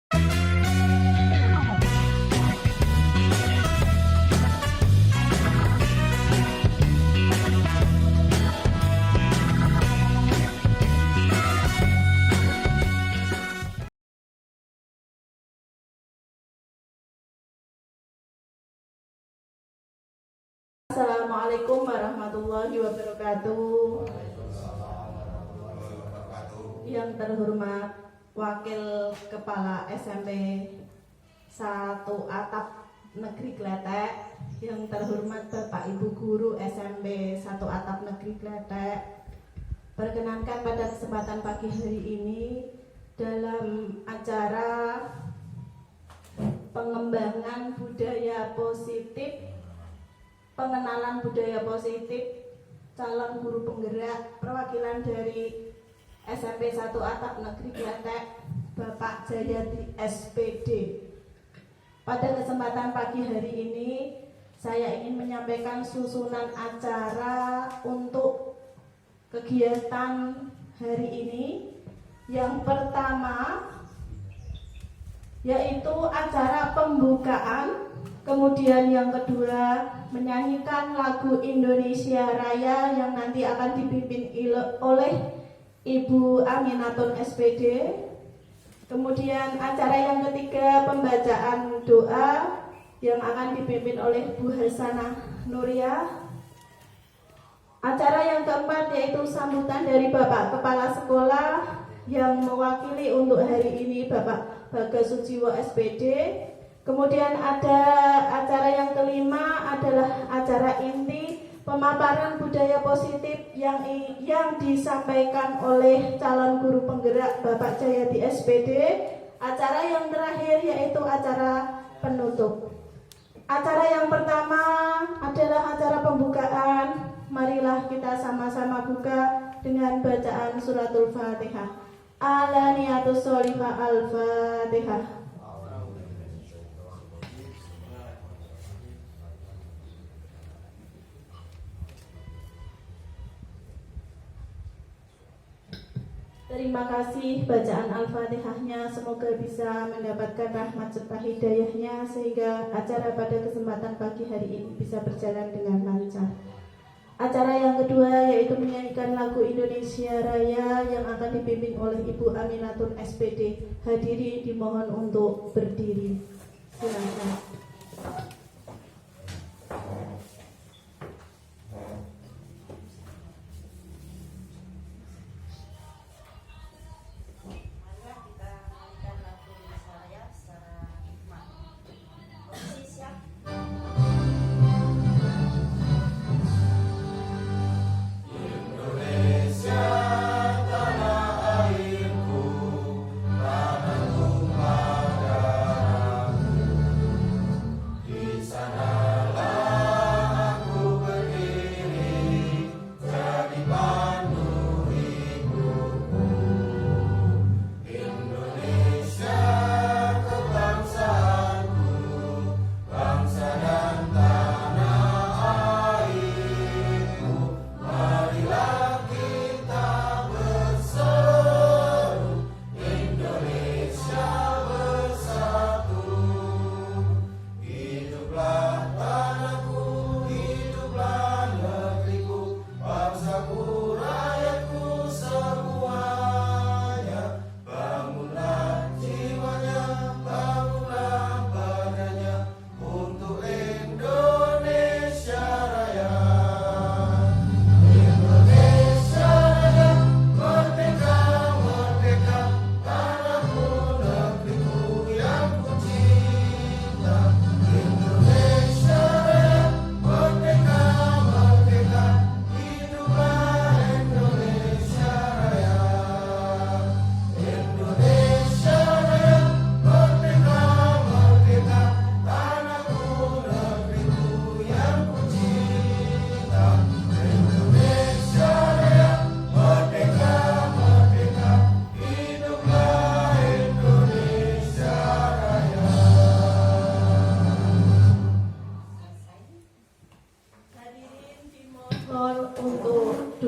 Assalamualaikum warahmatullahi wabarakatuh. Yang terhormat Wakil Kepala SMP 1 Atap Negeri Kletek, yang terhormat Bapak Ibu Guru SMP 1 Atap Negeri Kletek, perkenankan pada kesempatan pagi hari ini dalam acara pengembangan budaya positif, pengenalan budaya positif calon guru penggerak perwakilan dari SMP 1 Atap Negeri Kletek, Bapak Jayadi SPD. Pada kesempatan pagi hari ini saya ingin menyampaikan susunan acara untuk kegiatan hari ini. Yang pertama yaitu acara pembukaan, kemudian yang kedua menyanyikan lagu Indonesia Raya yang nanti akan dipimpin oleh Ibu Aminatun SPD. Kemudian acara yang ketiga pembacaan doa yang akan dipimpin oleh Bu Hasanah Nuriyah. Acara yang keempat yaitu sambutan dari Bapak Kepala Sekolah yang mewakili untuk hari ini Bapak Bagas Sujiwo SPD. Kemudian ada acara yang kelima adalah acara inti pemaparan budaya positif yang disampaikan oleh calon guru penggerak Bapak Jayadi SPD. Acara yang terakhir yaitu acara penutup. Acara yang pertama adalah acara pembukaan. Marilah kita sama-sama buka dengan bacaan suratul Fatihah. Alaniyatus sholihah al-Fatihah. Terima kasih bacaan Al-Fatihahnya, semoga bisa mendapatkan rahmat serta hidayahnya sehingga acara pada kesempatan pagi hari ini bisa berjalan dengan lancar. Acara yang kedua yaitu menyanyikan lagu Indonesia Raya yang akan dipimpin oleh Ibu Aminatun SPD. Hadiri dimohon untuk berdiri. Silakan.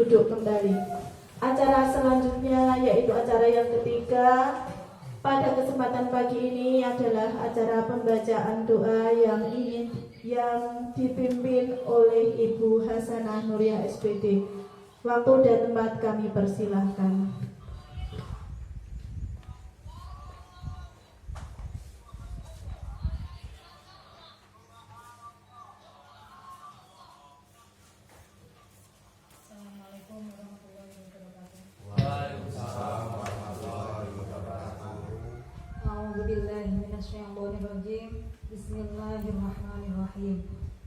duduk kembali. Acara selanjutnya yaitu acara yang ketiga, Pada kesempatan pagi ini adalah acara pembacaan doa yang dipimpin oleh Ibu Hasanah Nuriyah SPD. Waktu dan tempat kami persilahkan. Assalamualaikum warahmatullahi wabarakatuh. Waalaikumsalam warahmatullahi wabarakatuh. A'udzubillahi minasyaitonirrajim. Bismillahirrahmanirrahim.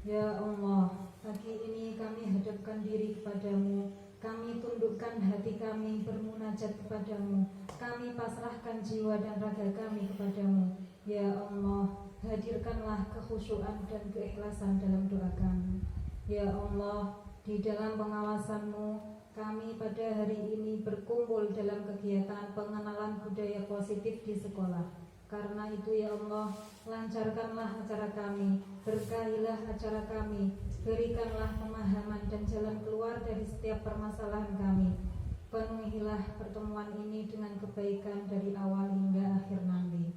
Ya Allah, pagi ini kami hadapkan diri kepadamu. Kami tundukkan hati kami bermunajat kepadamu. Kami pasrahkan jiwa dan raga kami kepadamu. Ya Allah, hadirkanlah kekhusyuan dan keikhlasan dalam doa kami. Ya Allah, di dalam pengawasanmu, kami pada hari ini berkumpul dalam kegiatan pengenalan budaya positif di sekolah. Karena itu ya Allah, lancarkanlah acara kami, berkahilah acara kami, berikanlah pemahaman dan jalan keluar dari setiap permasalahan kami. Penuhilah pertemuan ini dengan kebaikan dari awal hingga akhir nanti.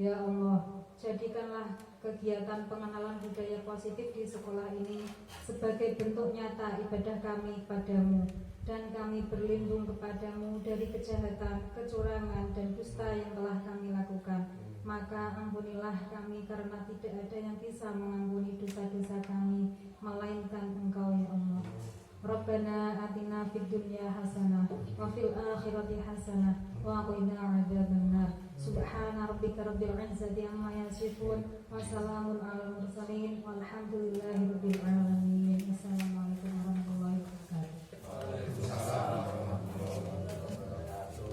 Ya Allah, jadikanlah kegiatan pengenalan budaya positif di sekolah ini sebagai bentuk nyata ibadah kami padamu, dan kami berlindung kepadamu dari kejahatan, kecurangan, dan dusta yang telah kami lakukan. Maka ampunilah kami, karena tidak ada yang bisa mengampuni dosa-dosa kami melainkan Engkau ya Allah. Rabbana atina fid dunya hasanah wa fil akhirati hasanah wa qina adzabannar. Subhana rabbika rabbil izzati amma yasifun wa salamun alal mursalin walhamdulillahi rabbil alamin. Assalamualaikum warahmatullahi wabarakatuh. Waalaikumsalam warahmatullahi wabarakatuh.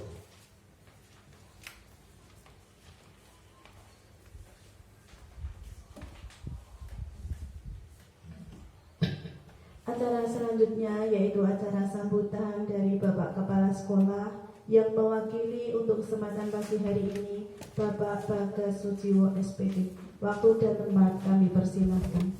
Acara selanjutnya yaitu acara sambutan dari Bapak Kepala Sekolah yang mewakili untuk kesempatan pagi hari ini, Bapak Bagas Sujiwo SPD. Waktu dan tempat kami persilahkan.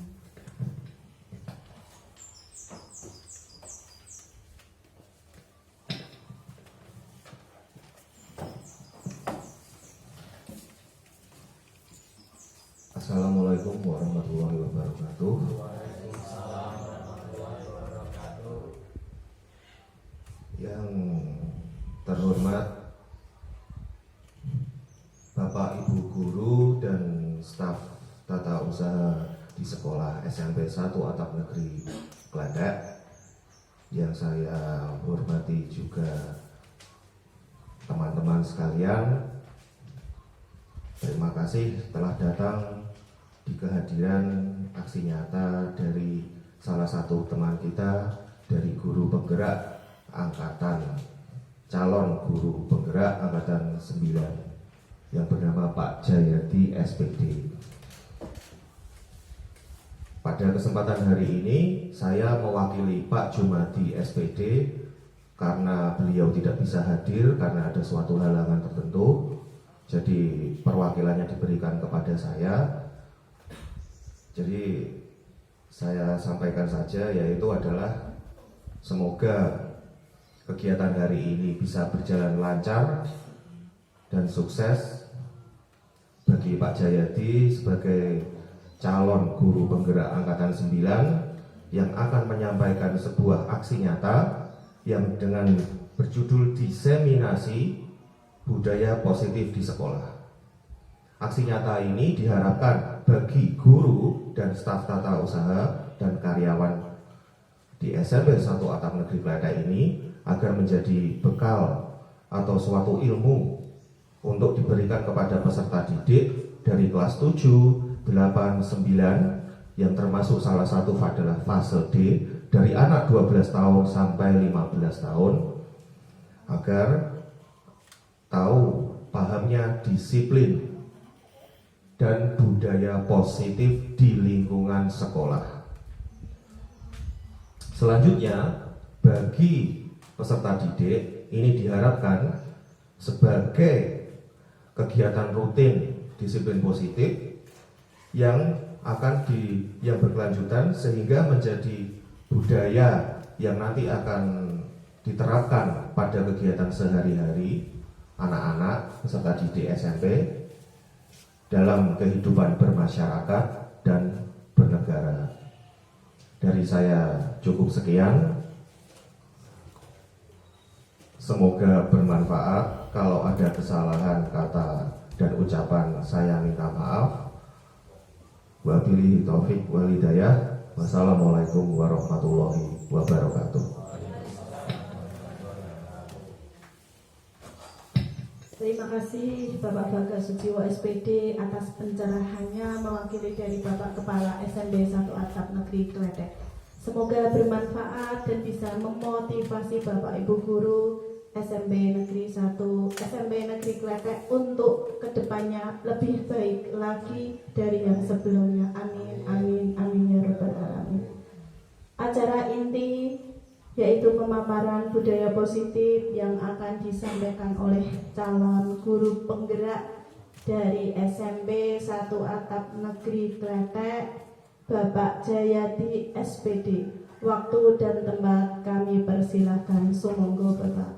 Assalamualaikum warahmatullahi wabarakatuh. Yang terhormat Bapak Ibu Guru dan staf tata usaha di sekolah SMP 1 Atap Negeri Kletek, yang saya hormati juga teman-teman sekalian, terima kasih telah datang di kehadiran aksi nyata dari salah satu teman kita dari guru penggerak angkatan, calon guru penggerak angkatan 9 yang bernama Pak Jayadi SPD. Pada kesempatan hari ini saya mewakili Pak Jumadi SPD karena beliau tidak bisa hadir karena ada suatu halangan tertentu. Jadi perwakilannya diberikan kepada saya. Jadi saya sampaikan saja, yaitu adalah semoga kegiatan hari ini bisa berjalan lancar dan sukses bagi Pak Jayadi sebagai calon guru penggerak angkatan 9 yang akan menyampaikan sebuah aksi nyata yang dengan berjudul diseminasi budaya positif di sekolah. Aksi nyata ini diharapkan bagi guru dan staf tata usaha dan karyawan di SMP 1 Atap Negeri Kletek ini agar menjadi bekal atau suatu ilmu untuk diberikan kepada peserta didik dari kelas 7, 8, 9 yang termasuk salah satu adalah fase D dari anak 12 tahun sampai 15 tahun agar tahu pahamnya disiplin dan budaya positif di lingkungan sekolah. Selanjutnya, bagi peserta didik ini diharapkan sebagai kegiatan rutin disiplin positif yang berkelanjutan sehingga menjadi budaya yang nanti akan diterapkan pada kegiatan sehari-hari anak-anak peserta didik SMP dalam kehidupan bermasyarakat dan bernegara. Dari saya cukup sekian. Semoga bermanfaat. Kalau ada kesalahan kata dan ucapan, saya minta maaf. Wabillahi taufik wal hidayah. Wassalamualaikum warahmatullahi wabarakatuh. Terima kasih Bapak Bagas Sujiwo SPD atas pencerahannya mewakili dari Bapak Kepala SMB 1 Atap Negeri Kletek. Semoga bermanfaat dan bisa memotivasi Bapak Ibu Guru SMB Negeri 1, SMB Negeri Kletek untuk kedepannya lebih baik lagi dari yang sebelumnya. Amin, amin, amin ya Rabbal Alamin. Acara inti yaitu pemaparan budaya positif yang akan disampaikan oleh calon guru penggerak dari SMP 1 Atap Negeri Kletek, Bapak Jayadi SPD. Waktu dan tempat kami persilahkan. Sumangga Bapak.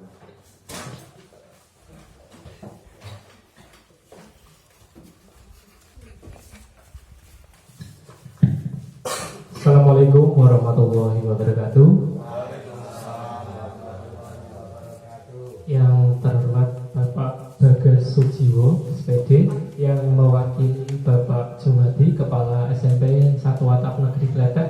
Assalamualaikum warahmatullahi wabarakatuh. Yang terhormat Bapak Bagas Sujiwo SPD yang mewakili Bapak Jumadi Kepala SMP 1 Atap Negeri Kletek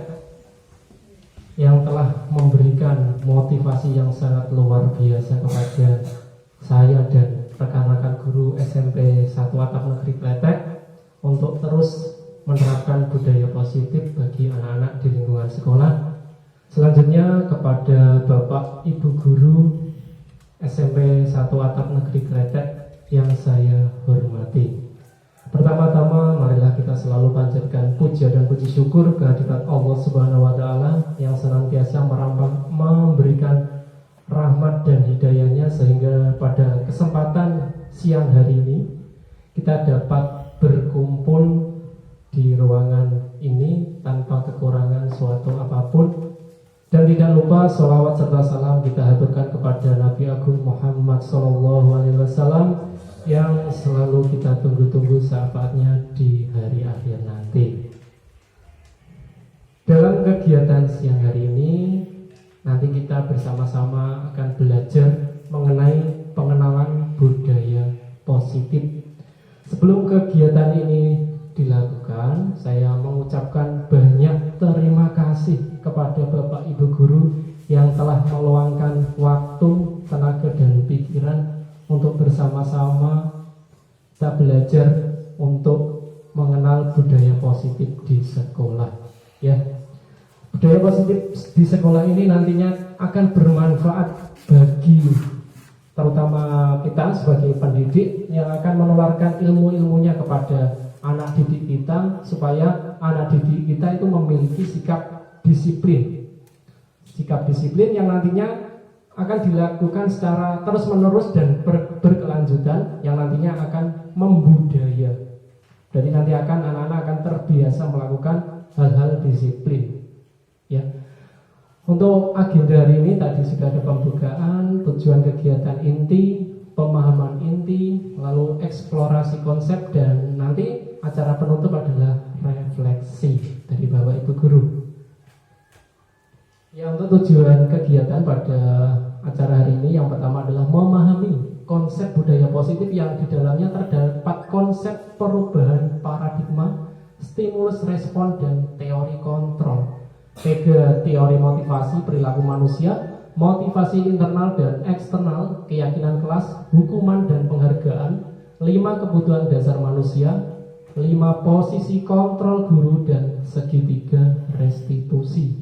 yang telah memberikan motivasi yang sangat luar biasa kepada saya dan rekan-rekan guru SMP 1 Atap Negeri Kletek untuk terus menerapkan budaya positif bagi anak-anak di lingkungan sekolah. Selanjutnya kepada Bapak Ibu Guru SMP 1 Atap Negeri Kletek yang saya hormati. Pertama-tama marilah kita selalu panjatkan puja dan puji syukur kehadirat Allah Subhanahu wa taala yang senantiasa memberikan rahmat dan hidayahnya sehingga pada kesempatan siang hari ini kita dapat berkumpul di ruangan ini tanpa kekurangan suatu apapun. Dan tidak lupa sholawat serta salam kita haturkan kepada Nabi Agung Muhammad SAW yang selalu kita tunggu-tunggu syafaatnya di hari akhir nanti. Dalam kegiatan siang hari ini nanti kita bersama-sama akan belajar mengenai pengenalan budaya positif. Sebelum kegiatan ini dilakukan, saya mengucapkan banyak terima kasih kepada Bapak Ibu Guru yang telah meluangkan waktu, tenaga dan pikiran untuk bersama-sama kita belajar untuk mengenal budaya positif di sekolah. Ya, budaya positif di sekolah ini nantinya akan bermanfaat bagi terutama kita sebagai pendidik yang akan menularkan ilmu-ilmunya kepada anak didik kita supaya anak didik kita itu memiliki sikap disiplin yang nantinya akan dilakukan secara terus-menerus dan berkelanjutan yang nantinya akan membudaya. Jadi nanti anak-anak akan terbiasa melakukan hal-hal disiplin. Ya. Untuk agenda hari ini tadi sudah ada pembukaan, tujuan kegiatan inti, pemahaman inti, lalu eksplorasi konsep, dan nanti acara penutup adalah refleksi dari Bapak Ibu Guru. Ya, untuk tujuan kegiatan pada acara hari ini yang pertama adalah memahami konsep budaya positif yang di dalamnya terdapat konsep perubahan paradigma, stimulus respon, dan teori kontrol. Tiga teori motivasi perilaku manusia, motivasi internal dan eksternal, keyakinan kelas, hukuman dan penghargaan, 5 kebutuhan dasar manusia, 5 posisi kontrol guru, dan segitiga restitusi.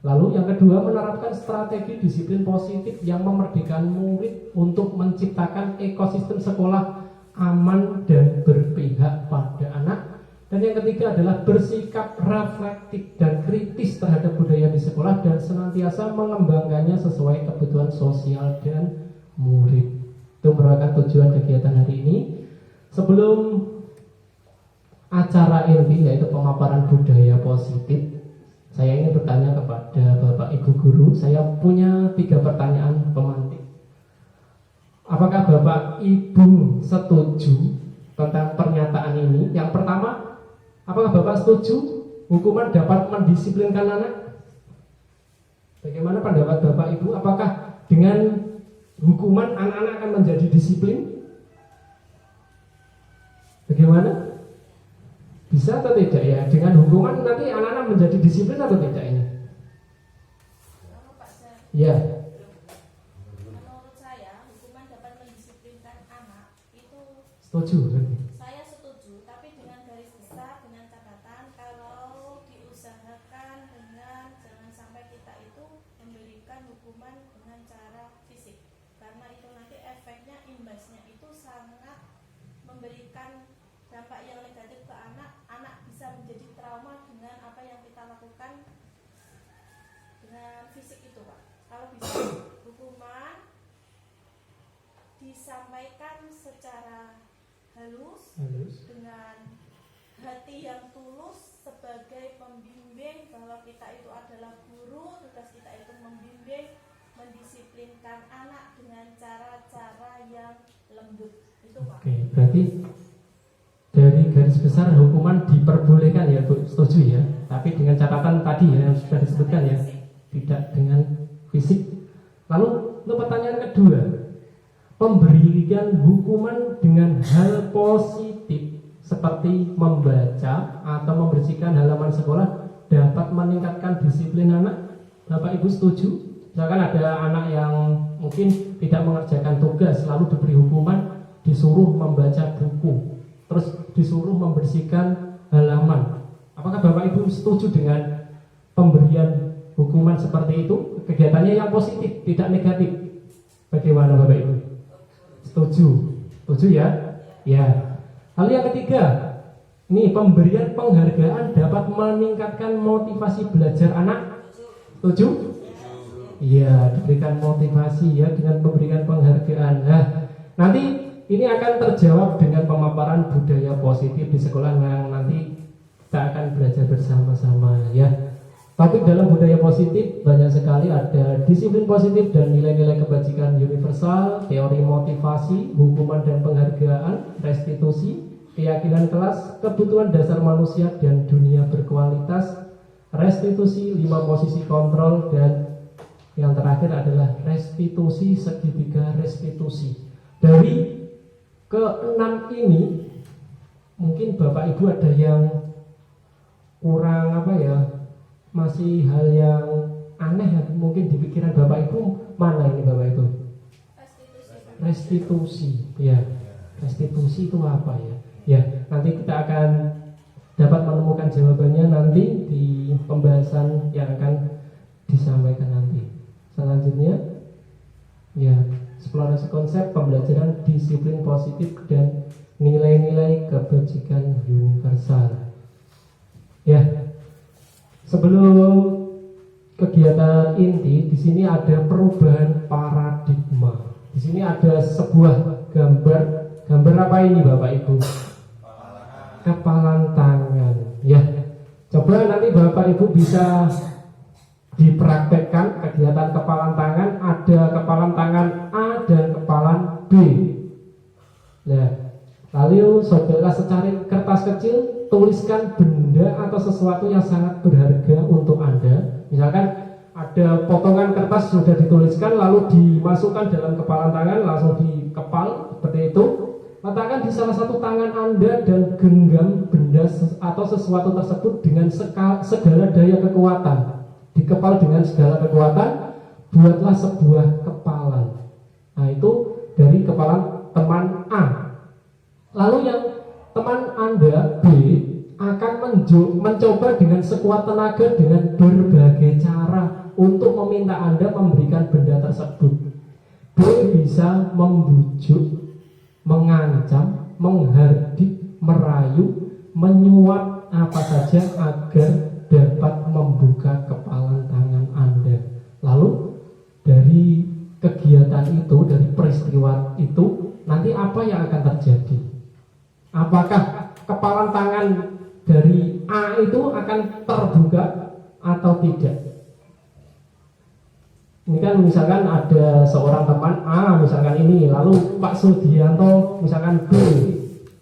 Lalu yang kedua, menerapkan strategi disiplin positif yang memerdekakan murid untuk menciptakan ekosistem sekolah aman dan berpihak pada anak. Dan yang ketiga adalah bersikap reflektif dan kritis terhadap budaya di sekolah dan senantiasa mengembangkannya sesuai kebutuhan sosial dan murid. Itu merupakan tujuan kegiatan hari ini. Sebelum acara inti yaitu pemaparan budaya positif, saya ingin bertanya kepada Bapak Ibu Guru. Saya punya 3 pertanyaan pemantik. Apakah Bapak Ibu setuju tentang pernyataan ini? Yang pertama, apakah Bapak setuju hukuman dapat mendisiplinkan anak? Bagaimana pendapat Bapak Ibu? Apakah dengan hukuman anak-anak akan menjadi disiplin? Bagaimana? Bisa atau tidak ya? Dengan hukuman nanti anak-anak menjadi disiplin atau tidak ini? Ya. Menurut saya, hukuman dapat mendisiplinkan anak itu Setuju. saya setuju, tapi dengan garis besar, dengan catatan kalau diusahakan dengan jangan sampai kita itu memberikan hukuman dengan cara fisik, karena itu nanti efeknya, imbasnya itu sangat memberikan dampak yang negatif ke anak. Anak bisa menjadi trauma dengan apa yang kita lakukan dengan fisik itu, Pak. Kalau bisa hukuman disampaikan secara halus dengan hati yang tulus sebagai pembimbing, bahwa kita itu adalah guru, tugas kita itu membimbing, mendisiplinkan anak dengan cara-cara yang lembut. Itu, Pak. Oke, berarti dari garis besar hukuman diperbolehkan ya Bu, setuju ya. Tapi dengan catatan tadi ya yang sudah disebutkan ya, tidak dengan fisik. Lalu untuk pertanyaan kedua, pemberian hukuman dengan hal positif seperti membaca atau membersihkan halaman sekolah dapat meningkatkan disiplin anak. Bapak Ibu setuju? Misalkan ada anak yang mungkin tidak mengerjakan tugas, lalu diberi hukuman, disuruh membaca buku, terus disuruh membersihkan halaman. Apakah Bapak Ibu setuju dengan pemberian hukuman seperti itu? Kegiatannya yang positif, tidak negatif. Bagaimana Bapak Ibu? Setuju? Setuju ya? Ya. Lalu yang ketiga, ini pemberian penghargaan dapat meningkatkan motivasi belajar anak. Setuju? Iya, diberikan motivasi ya dengan pemberian penghargaan. Nah, nanti ini akan terjawab dengan pemaparan budaya positif di sekolah yang nanti kita akan belajar bersama-sama ya. Topik dalam budaya positif banyak sekali, ada disiplin positif dan nilai-nilai kebajikan universal, teori motivasi, hukuman dan penghargaan, restitusi, keyakinan kelas, kebutuhan dasar manusia dan dunia berkualitas, restitusi, 5 posisi kontrol, dan yang terakhir adalah restitusi, segitiga restitusi. Dari keenam ini mungkin Bapak Ibu ada yang kurang masih hal yang aneh mungkin di pikiran Bapak Ibu. Mana ini Bapak Ibu? Restitusi. Ya, restitusi itu apa ya? Ya, nanti kita akan dapat menemukan jawabannya nanti di pembahasan yang akan disampaikan nanti. Selanjutnya, ya, eksplorasi konsep pembelajaran disiplin positif dan nilai-nilai kebajikan universal. Ya, sebelum kegiatan inti, di sini ada perubahan paradigma. Di sini ada sebuah gambar apa ini Bapak Ibu? Kepalan tangan. Ya, coba nanti Bapak Ibu bisa dipraktekkan kegiatan kepalan tangan. Ada kepalan tangan A dan kepalan B. Nah, lalu saudara secari kertas kecil, tuliskan benda atau sesuatu yang sangat berharga untuk Anda. Misalkan ada potongan kertas sudah dituliskan, lalu dimasukkan dalam kepalan tangan, langsung dikepal seperti itu. Letakkan di salah satu tangan Anda dan genggam benda atau sesuatu tersebut dengan segala daya kekuatan. Dikepal dengan segala kekuatan, buatlah sebuah kepalan. Nah, itu dari kepalan teman A. Lalu yang teman Anda B akan mencoba dengan sekuat tenaga dengan berbagai cara untuk meminta Anda memberikan benda tersebut. B bisa membujuk, mengancam, menghardik, merayu, menyuap apa saja agar dapat membuka kepalan tangan Anda. Lalu dari kegiatan itu, dari peristiwa itu, nanti apa yang akan terjadi? Apakah kepalan tangan dari A itu akan terbuka atau tidak? Ini kan misalkan ada seorang teman A misalkan ini, lalu Pak Sudianto misalkan B,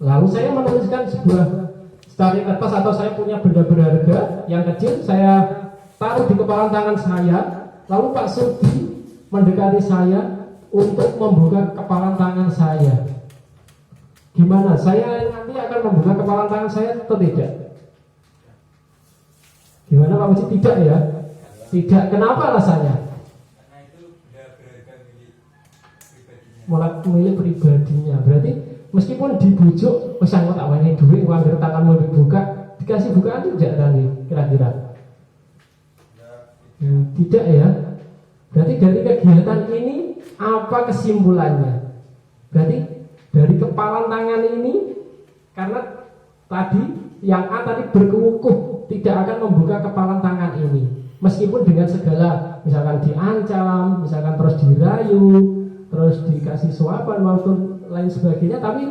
lalu saya menuliskan sebuah secari kertas atau saya punya benda berharga yang kecil, saya taruh di kepalan tangan saya, lalu Pak Sudi mendekati saya untuk membuka kepalan tangan saya. Gimana? Saya nanti akan membuka kepalan tangan saya atau tidak? Gimana Pak Muji? Tidak ya? Tidak. Kenapa alasannya? Karena itu benda berharga milik pribadinya. Mulai milik pribadinya. Berarti meskipun dibujuk, wis aku tak wani duit, uang dari tanganmu dibuka, dikasih bukaan tidak nanti kira-kira? Tidak ya. Berarti dari kegiatan ini apa kesimpulannya? Berarti dari kepalan tangan ini, karena tadi yang A tadi berkukuh tidak akan membuka kepalan tangan ini, meskipun dengan segala misalkan diancam, misalkan terus dirayu, terus dikasih suapan maupun lain sebagainya, tapi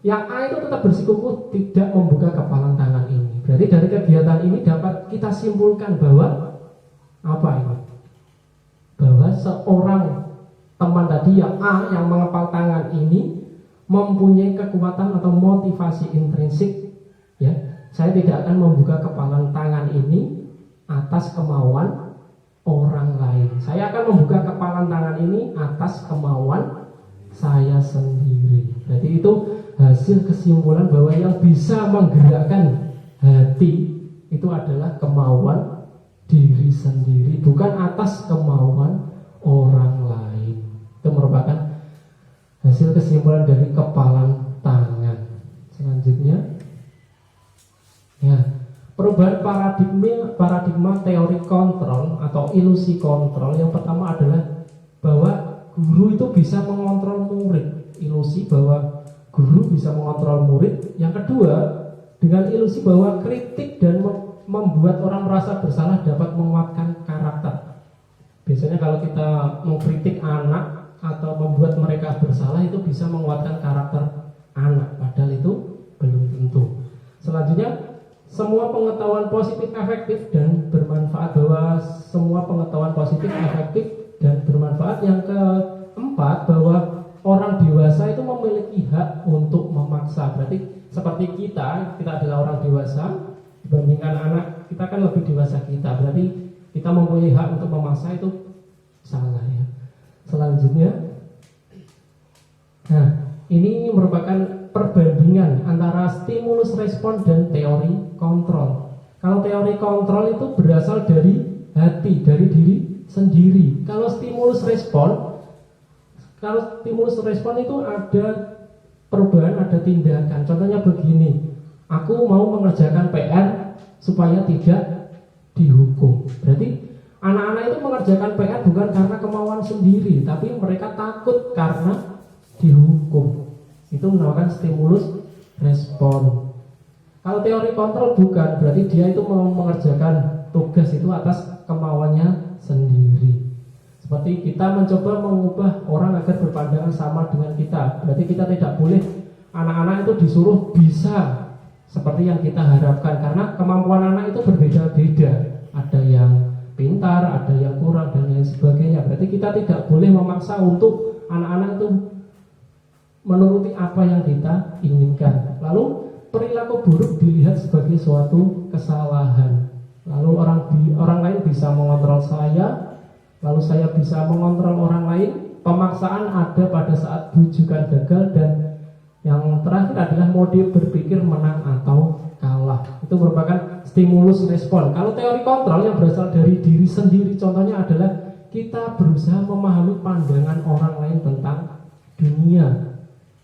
yang A itu tetap bersikukuh tidak membuka kepalan tangan ini. Berarti dari kegiatan ini dapat kita simpulkan bahwa apa ini? Bahwa seorang teman tadi yang A yang mengepal tangan ini mempunyai kekuatan atau motivasi intrinsik, ya. Saya tidak akan membuka kepalan tangan ini atas kemauan orang lain. Saya akan membuka kepalan tangan ini atas kemauan saya sendiri. Jadi itu hasil kesimpulan bahwa yang bisa menggerakkan hati itu adalah kemauan diri sendiri, bukan atas kemauan orang lain. Itu merupakan hasil kesimpulan dari kepalan tangan. Selanjutnya, ya, perubahan paradigma teori kontrol atau ilusi kontrol. Yang pertama adalah bahwa guru itu bisa mengontrol murid. Ilusi bahwa guru bisa mengontrol murid. Yang kedua, dengan ilusi bahwa kritik dan membuat orang merasa bersalah dapat menguatkan karakter. Biasanya kalau kita mengkritik anak atau membuat mereka bersalah itu bisa menguatkan karakter anak, padahal itu belum tentu. Selanjutnya, semua pengetahuan positif efektif dan bermanfaat, bahwa semua pengetahuan positif efektif dan bermanfaat. Yang keempat, bahwa orang dewasa itu memiliki hak untuk memaksa. Berarti seperti kita adalah orang dewasa dibandingkan anak, kita kan lebih dewasa kita. Berarti kita mempunyai hak untuk memaksa, itu salah ya. Selanjutnya, nah ini merupakan perbandingan antara stimulus respon dan teori kontrol. Kalau teori kontrol itu berasal dari hati, dari diri sendiri. Kalau stimulus respon itu ada perubahan, ada tindakan. Contohnya begini, aku mau mengerjakan PR supaya tidak dihukum. Berarti anak-anak itu mengerjakan PR bukan karena kemauan sendiri, tapi mereka takut karena dihukum. Itu merupakan stimulus respon. Kalau teori kontrol bukan, berarti dia itu mau mengerjakan tugas itu atas kemauannya sendiri. Seperti kita mencoba mengubah orang agar berpandangan sama dengan kita, berarti kita tidak boleh anak-anak itu disuruh bisa seperti yang kita harapkan, karena kemampuan anak itu berbeda-beda. Ada yang pintar, ada yang kurang, dan lain sebagainya. Berarti kita tidak boleh memaksa untuk anak-anak itu menuruti apa yang kita inginkan. Lalu perilaku buruk dilihat sebagai suatu kesalahan. Lalu orang lain bisa mengontrol saya, lalu saya bisa mengontrol orang lain. Pemaksaan ada pada saat bujukan gagal, dan yang terakhir adalah mode berpikir menang atau kalah. Itu merupakan stimulus respon. Kalau teori kontrol yang berasal dari diri sendiri, contohnya adalah kita berusaha memahami pandangan orang lain tentang dunia.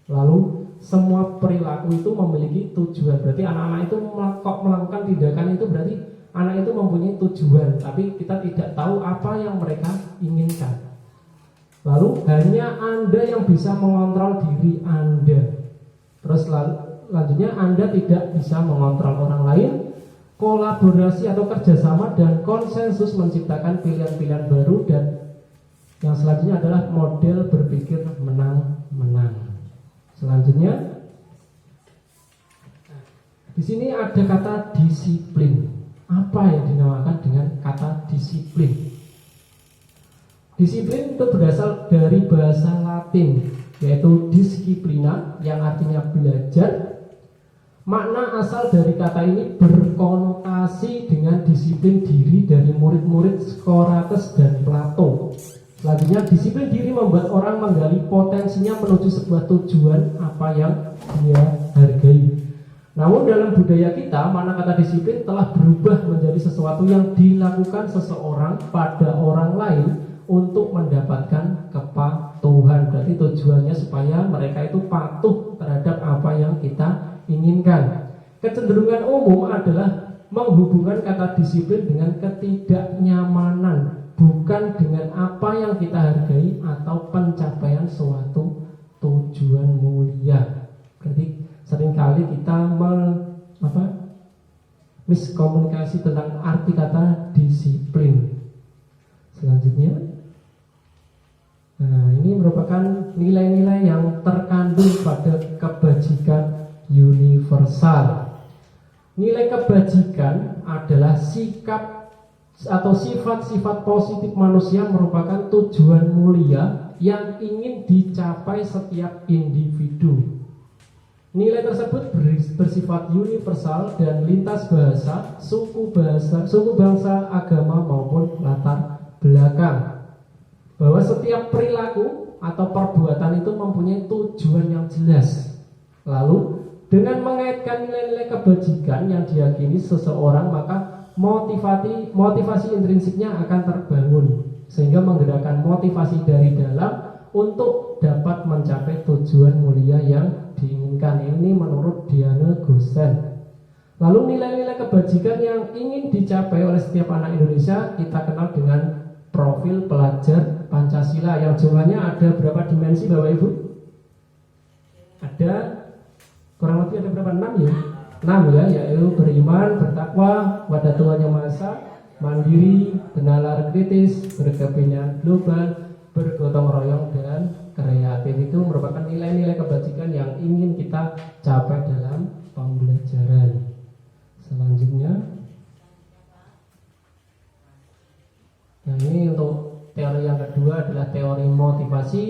Lalu semua perilaku itu memiliki tujuan. Berarti anak-anak itu melakukan tindakan itu berarti anak itu mempunyai tujuan, tapi kita tidak tahu apa yang mereka inginkan. Lalu hanya Anda yang bisa mengontrol diri Anda. Terus selanjutnya, Anda tidak bisa mengontrol orang lain. Kolaborasi atau kerjasama dan konsensus menciptakan pilihan-pilihan baru. Dan yang selanjutnya adalah model berpikir menang-menang. Selanjutnya, di sini ada kata disiplin. Apa yang dinamakan dengan kata disiplin? Disiplin itu berasal dari bahasa Latin, yaitu disciplina, yang artinya belajar. Makna asal dari kata ini berkonotasi dengan disiplin diri dari murid-murid Socrates dan Plato. Selanjutnya, disiplin diri membuat orang menggali potensinya menuju sebuah tujuan apa yang dia hargai. Namun dalam budaya kita, makna kata disiplin telah berubah menjadi sesuatu yang dilakukan seseorang pada orang lain untuk mendapatkan kepatuhan. Berarti tujuannya supaya mereka itu patuh terhadap apa yang kita inginkan. Kecenderungan umum adalah menghubungkan kata disiplin dengan ketidaknyamanan, bukan dengan apa yang kita hargai atau pencapaian suatu tujuan mulia. Berarti seringkali kita miskomunikasi tentang arti kata disiplin. Selanjutnya, nah, ini merupakan nilai-nilai yang terkandung pada kebajikan universal. Nilai kebajikan adalah sikap atau sifat-sifat positif manusia, merupakan tujuan mulia yang ingin dicapai setiap individu. Nilai tersebut bersifat universal dan lintas bahasa, suku bangsa, agama maupun latar belakang. Bahwa setiap perilaku atau perbuatan itu mempunyai tujuan yang jelas. Lalu dengan mengaitkan nilai-nilai kebajikan yang diyakini seseorang, maka motivasi intrinsiknya akan terbangun, sehingga menggerakkan motivasi dari dalam untuk dapat mencapai tujuan mulia yang diinginkan. Ini menurut Diana Gosen. Lalu nilai-nilai kebajikan yang ingin dicapai oleh setiap anak Indonesia kita kenal dengan profil pelajar Pancasila, yang jumlahnya ada berapa dimensi Bapak Ibu? Ada kurang lebih ada berapa? 6 ya? 6 ya, yaitu beriman, bertakwa pada Tuhan Yang Maha Esa, mandiri, bernalar kritis, berkepentingan global, bergotong royong, dan kreatif. Itu merupakan nilai-nilai kebajikan yang ingin kita capai dalam pembelajaran. Selanjutnya, nah ini untuk teori yang kedua adalah teori motivasi,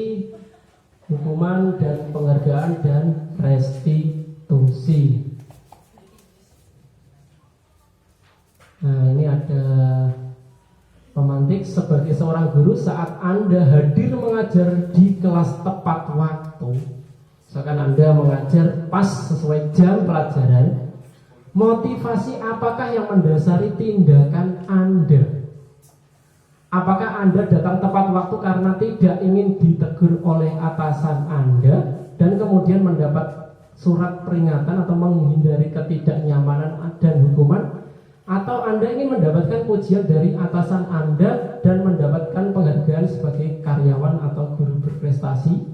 hukuman dan penghargaan, dan restitusi. Nah, ini ada pemantik. Sebagai seorang guru, saat Anda hadir mengajar di kelas tepat waktu, misalkan Anda mengajar pas sesuai jam pelajaran, motivasi apakah yang mendasari tindakan Anda? Apakah Anda datang tepat waktu karena tidak ingin ditegur oleh atasan Anda dan kemudian mendapat surat peringatan atau menghindari ketidaknyamanan dan hukuman? Atau Anda ingin mendapatkan pujian dari atasan Anda dan mendapatkan penghargaan sebagai karyawan atau guru berprestasi,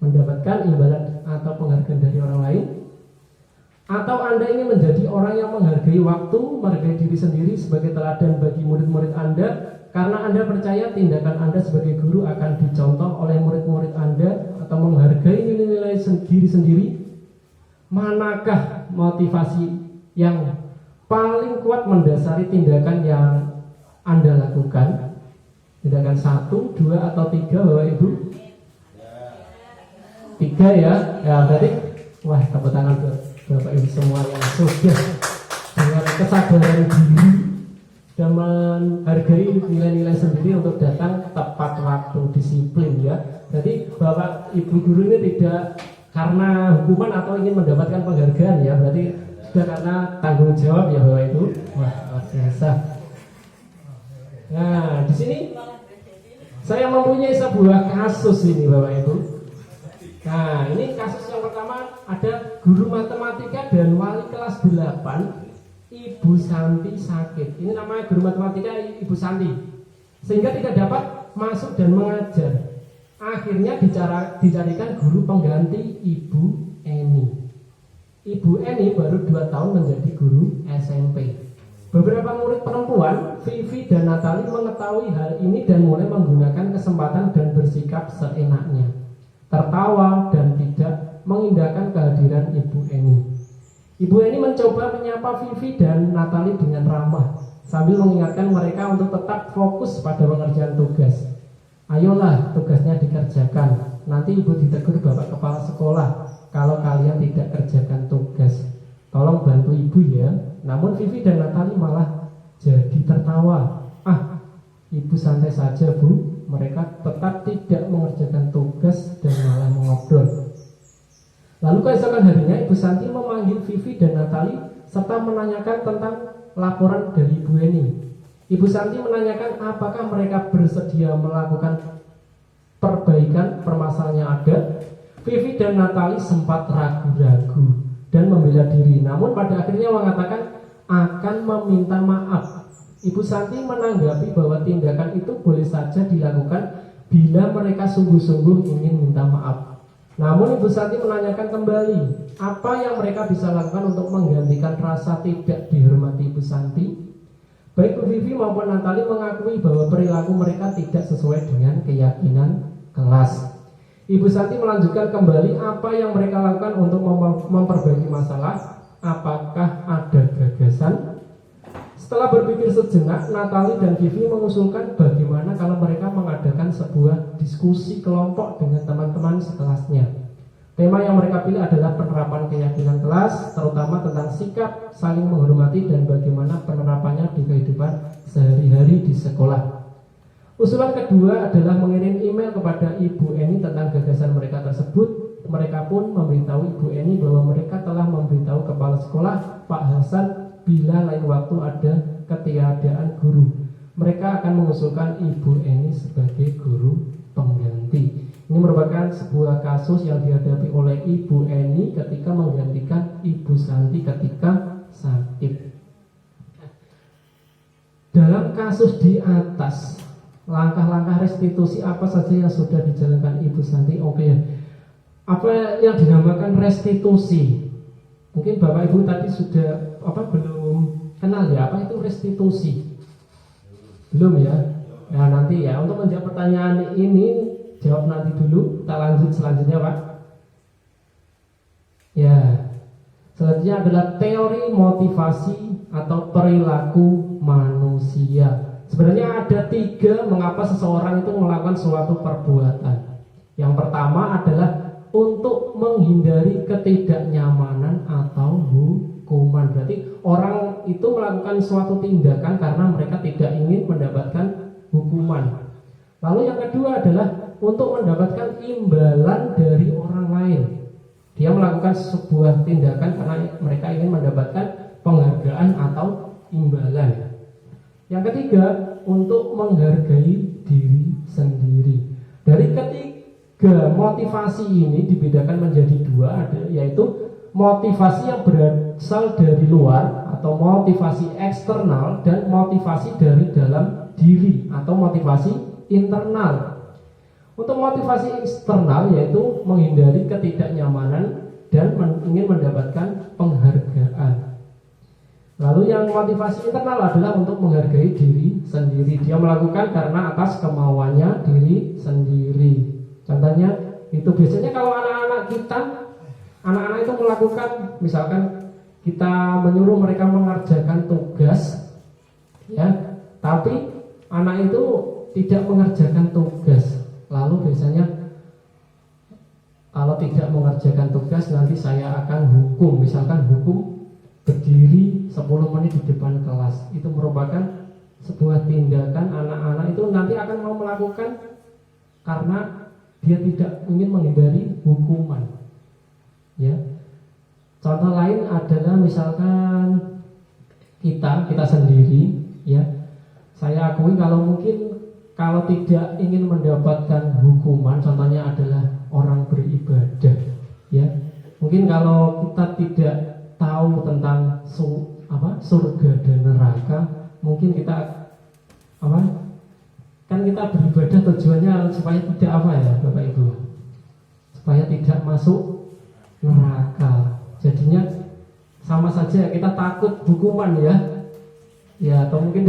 mendapatkan imbalan atau penghargaan dari orang lain? Atau Anda ingin menjadi orang yang menghargai waktu, menghargai diri sendiri sebagai teladan bagi murid-murid Anda, karena Anda percaya tindakan Anda sebagai guru akan dicontoh oleh murid-murid Anda, atau menghargai nilai-nilai diri sendiri? Manakah motivasi yang paling kuat mendasari tindakan yang Anda lakukan? Tindakan 1, 2, atau 3 Bapak Ibu? 3 ya? Ya berarti, wah, tepuk tangan buat Bapak Ibu semua yang sudah dengan kesadaran diri dan menghargai nilai-nilai sendiri untuk datang tepat waktu, disiplin ya. Jadi Bapak Ibu guru ini tidak karena hukuman atau ingin mendapatkan penghargaan ya, berarti sudah karena tanggung jawab ya Bapak Ibu. Wah, luar biasa. Nah, di sini saya mempunyai sebuah kasus ini Bapak Ibu. Nah, ini kasus yang pertama, ada guru matematika dan wali kelas 8, Ibu Santi sakit. Ini namanya guru matematika Ibu Santi, sehingga tidak dapat masuk dan mengajar. Akhirnya dicarikan guru pengganti, Ibu Eni. Ibu Eni baru 2 tahun menjadi guru SMP. Beberapa murid perempuan, Vivi dan Natali, mengetahui hal ini dan mulai menggunakan kesempatan dan bersikap seenaknya, tertawa dan tidak mengindahkan kehadiran Ibu Eni. Ibu Eni mencoba menyapa Vivi dan Natali dengan ramah, sambil mengingatkan mereka untuk tetap fokus pada pengerjaan tugas. Ayolah tugasnya dikerjakan. Nanti ibu ditegur bapak kepala sekolah kalau kalian tidak kerjakan tugas. Tolong bantu ibu ya. Namun Vivi dan Natali malah jadi tertawa. Ah, ibu santai saja bu. Mereka tetap tidak mengerjakan tugas dan malah mengobrol. Lalu keesokan harinya Ibu Santi memanggil Vivi dan Natali serta menanyakan tentang laporan dari Ibu Eni. Ibu Santi menanyakan apakah mereka bersedia melakukan perbaikan permasalahan yang ada. Vivi dan Natali sempat ragu-ragu dan membela diri, namun pada akhirnya mengatakan akan meminta maaf. Ibu Santi menanggapi bahwa tindakan itu boleh saja dilakukan bila mereka sungguh-sungguh ingin minta maaf. Namun Ibu Santi menanyakan kembali apa yang mereka bisa lakukan untuk menggantikan rasa tidak dihormati Ibu Santi. Baik Bu Vivi maupun Natali mengakui bahwa perilaku mereka tidak sesuai dengan keyakinan kelas. Ibu Santi melanjutkan kembali apa yang mereka lakukan untuk memperbaiki masalah. Apakah ada gagasan? Setelah berpikir sejenak, Natali dan Vivi mengusulkan bagaimana kalau mereka mengadakan sebuah diskusi kelompok dengan teman-teman sekelasnya. Tema yang mereka pilih adalah penerapan keyakinan kelas, terutama tentang sikap saling menghormati dan bagaimana penerapannya di kehidupan sehari-hari di sekolah. Usulan kedua adalah mengirim email kepada Ibu Eni tentang gagasan mereka tersebut. Mereka pun memberitahu Ibu Eni bahwa mereka telah memberitahu kepala sekolah, Pak Hasan, bila lain waktu ada ketiadaan guru. Mereka akan mengusulkan Ibu Eni sebagai guru pengganti. Ini merupakan sebuah kasus yang dihadapi oleh Ibu Eni ketika menggantikan Ibu Santi ketika sakit. Dalam kasus di atas, langkah-langkah restitusi apa saja yang sudah dijalankan Ibu Santi? Oke, apa yang dinamakan restitusi? Mungkin Bapak Ibu tadi sudah belum kenal ya, apa itu restitusi? Belum ya? Nah nanti ya, untuk menjawab pertanyaan ini jawab nanti dulu, kita lanjut selanjutnya Pak. Ya, selanjutnya adalah teori motivasi atau perilaku manusia. Sebenarnya ada 3 mengapa seseorang itu melakukan suatu perbuatan. Yang pertama adalah untuk menghindari ketidaknyamanan atau hukuman. Berarti orang itu melakukan suatu tindakan karena mereka tidak ingin mendapatkan hukuman. Lalu yang kedua adalah untuk mendapatkan imbalan dari orang lain. Dia melakukan sebuah tindakan karena mereka ingin mendapatkan penghargaan atau imbalan. Yang ketiga, untuk menghargai diri sendiri. Dari ketiga motivasi ini dibedakan menjadi 2, yaitu motivasi yang berasal dari luar atau motivasi eksternal dan motivasi dari dalam diri atau motivasi internal. Untuk motivasi eksternal yaitu menghindari ketidaknyamanan dan ingin mendapatkan penghargaan. Lalu yang motivasi internal adalah untuk menghargai diri sendiri. Dia melakukan karena atas kemauannya diri sendiri. Contohnya itu biasanya kalau anak-anak itu melakukan, misalkan kita menyuruh mereka mengerjakan tugas, ya, tapi anak itu tidak mengerjakan tugas. Lalu biasanya kalau tidak mengerjakan tugas nanti saya akan hukum, misalkan hukum berdiri 10 menit di depan kelas. Itu merupakan sebuah tindakan anak-anak itu nanti akan mau melakukan karena dia tidak ingin menghindari hukuman. Ya. Contoh lain adalah misalkan kita sendiri, ya. Saya akui kalau tidak ingin mendapatkan hukuman, contohnya adalah orang beribadah, ya. Mungkin kalau kita tidak tahu tentang surga dan neraka, mungkin kita kan kita beribadah tujuannya supaya tidak Bapak Ibu, supaya tidak masuk neraka. Jadinya sama saja kita takut hukuman ya, atau mungkin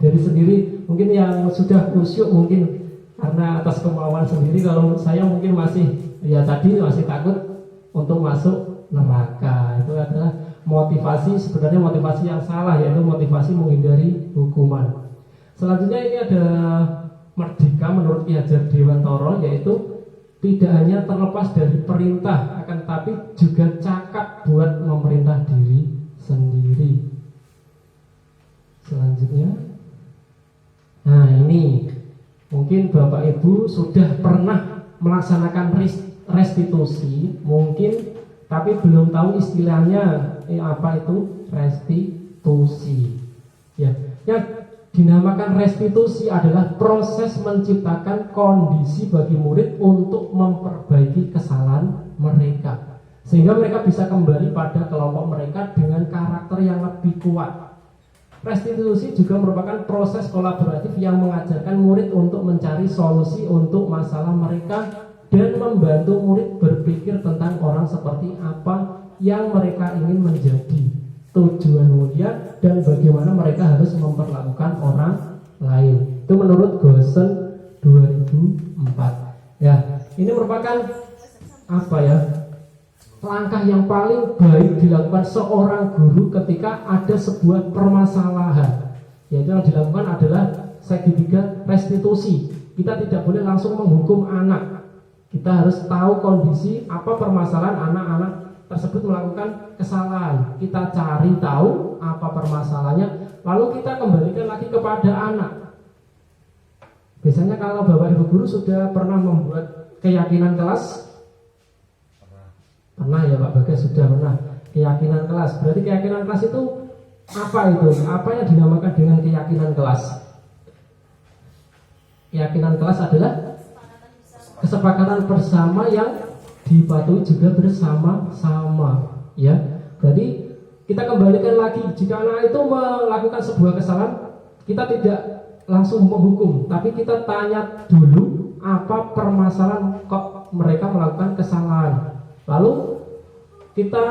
dari sendiri, mungkin yang sudah khusyuk mungkin karena atas kemauan sendiri. Kalau saya mungkin masih takut untuk masuk neraka. Itu adalah sebenarnya motivasi yang salah, yaitu motivasi menghindari hukuman. Selanjutnya ini ada merdeka menurut Ki Hajar Dewantara, yaitu tidak hanya terlepas dari perintah, akan tetapi juga cakap buat memerintah diri sendiri. Selanjutnya, nah ini mungkin Bapak Ibu sudah pernah melaksanakan restitusi mungkin, tapi belum tahu istilahnya apa itu restitusi. Ya, yang dinamakan restitusi adalah proses menciptakan kondisi bagi murid untuk memperbaiki kesalahan mereka, sehingga mereka bisa kembali pada kelompok mereka dengan karakter yang lebih kuat. Restitusi juga merupakan proses kolaboratif yang mengajarkan murid untuk mencari solusi untuk masalah mereka dan membantu murid berpikir tentang orang seperti apa yang mereka ingin menjadi, tujuan mulia, dan bagaimana mereka harus memperlakukan orang lain. Itu menurut Goosen 2004. Ya, ini merupakan apa ya? Langkah yang paling baik dilakukan seorang guru ketika ada sebuah permasalahan. Yaitu yang dilakukan adalah segitiga restitusi. Kita tidak boleh langsung menghukum anak. Kita harus tahu kondisi apa permasalahan anak-anak tersebut melakukan kesalahan. Kita cari tahu apa permasalahannya, lalu kita kembalikan lagi kepada anak. Biasanya kalau Bapak Ibu guru sudah pernah membuat keyakinan kelas, pernah ya Pak Bagas, sudah pernah keyakinan kelas. Berarti keyakinan kelas itu apa itu? Apa yang dinamakan dengan keyakinan kelas? Keyakinan kelas adalah kesepakatan bersama yang dipatuhi juga bersama-sama. Ya, berarti kita kembalikan lagi, jika anak itu melakukan sebuah kesalahan, kita tidak langsung menghukum, tapi kita tanya dulu apa permasalahan kok mereka melakukan kesalahan. Lalu kita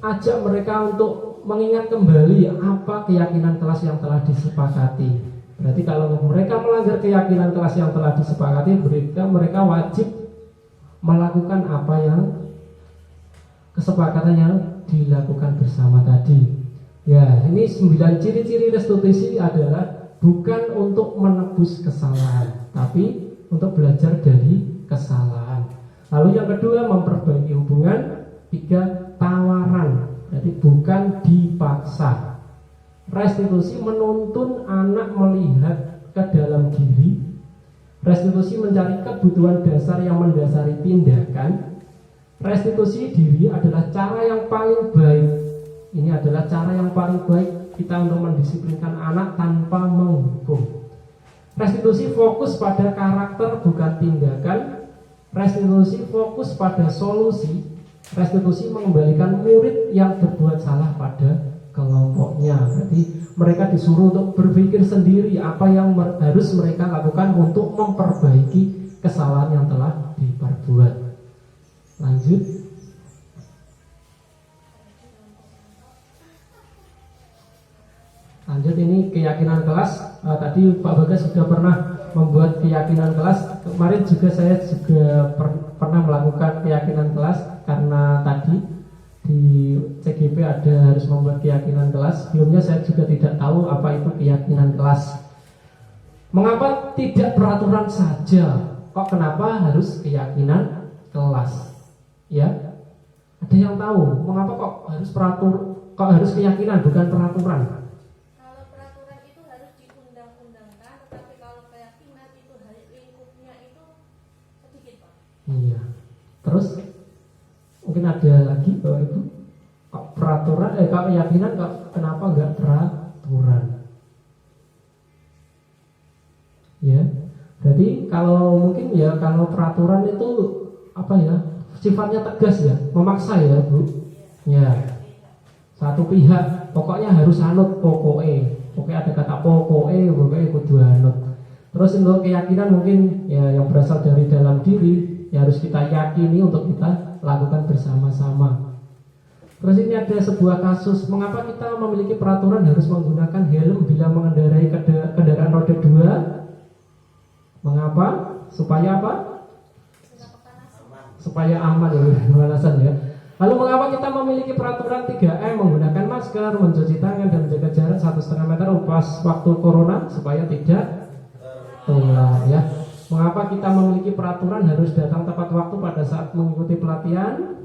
ajak mereka untuk mengingat kembali apa keyakinan kelas yang telah disepakati. Berarti kalau mereka melanggar keyakinan kelas yang telah disepakati, mereka wajib melakukan apa yang kesepakatan yang dilakukan bersama tadi. Ya, ini 9 ciri-ciri restitusi adalah bukan untuk menebus kesalahan, tapi untuk belajar dari kesalahan. Lalu yang kedua, memperbaiki hubungan. 3, tawaran, berarti bukan dipaksa. Restitusi menuntun anak melihat ke dalam diri. Restitusi mencari kebutuhan dasar yang mendasari tindakan. Restitusi diri adalah cara yang paling baik. Ini adalah cara yang paling baik kita untuk mendisiplinkan anak tanpa menghukum. Restitusi fokus pada karakter bukan tindakan. Restitusi fokus pada solusi. Restitusi mengembalikan murid yang berbuat salah pada kelompoknya. Berarti mereka disuruh untuk berpikir sendiri apa yang harus mereka lakukan untuk memperbaiki kesalahan yang telah diperbuat. Lanjut. Lanjut, ini keyakinan kelas. Tadi Pak Bagas sudah pernah membuat keyakinan kelas. Kemarin juga saya pernah melakukan keyakinan kelas, karena tadi di CGP ada harus membuat keyakinan kelas. Sebelumnya saya juga tidak tahu apa itu keyakinan kelas. Mengapa tidak peraturan saja? Kok kenapa harus keyakinan kelas? Ya, ada yang tahu mengapa kok harus keyakinan bukan peraturan? Kalau peraturan itu harus diundang-undangkan, tetapi kalau keyakinan itu lingkupnya itu sedikit, Pak. Iya. Terus mungkin ada lagi Bapak Ibu, kok peraturan kalau keyakinan kok kenapa enggak peraturan? Ya. Berarti kalau mungkin ya kalau peraturan itu apa ya? Sifatnya tegas ya, memaksa ya, Bu. Ya. Satu pihak pokoknya harus anut pokoknya ada kata pokoknya kudu anut. Terus untuk keyakinan mungkin ya yang berasal dari dalam diri, ya harus kita yakini untuk kita lakukan bersama-sama. Terus ini ada sebuah kasus, mengapa kita memiliki peraturan harus menggunakan helm bila mengendarai kendaraan roda 2? Mengapa? Supaya apa? Supaya aman ya, alasan ya. Lalu mengapa kita memiliki peraturan 3M, menggunakan masker, mencuci tangan dan menjaga jarak 1,5 meter pas waktu corona? Supaya tidak tular ya. Mengapa kita memiliki peraturan harus datang tepat waktu pada saat mengikuti pelatihan?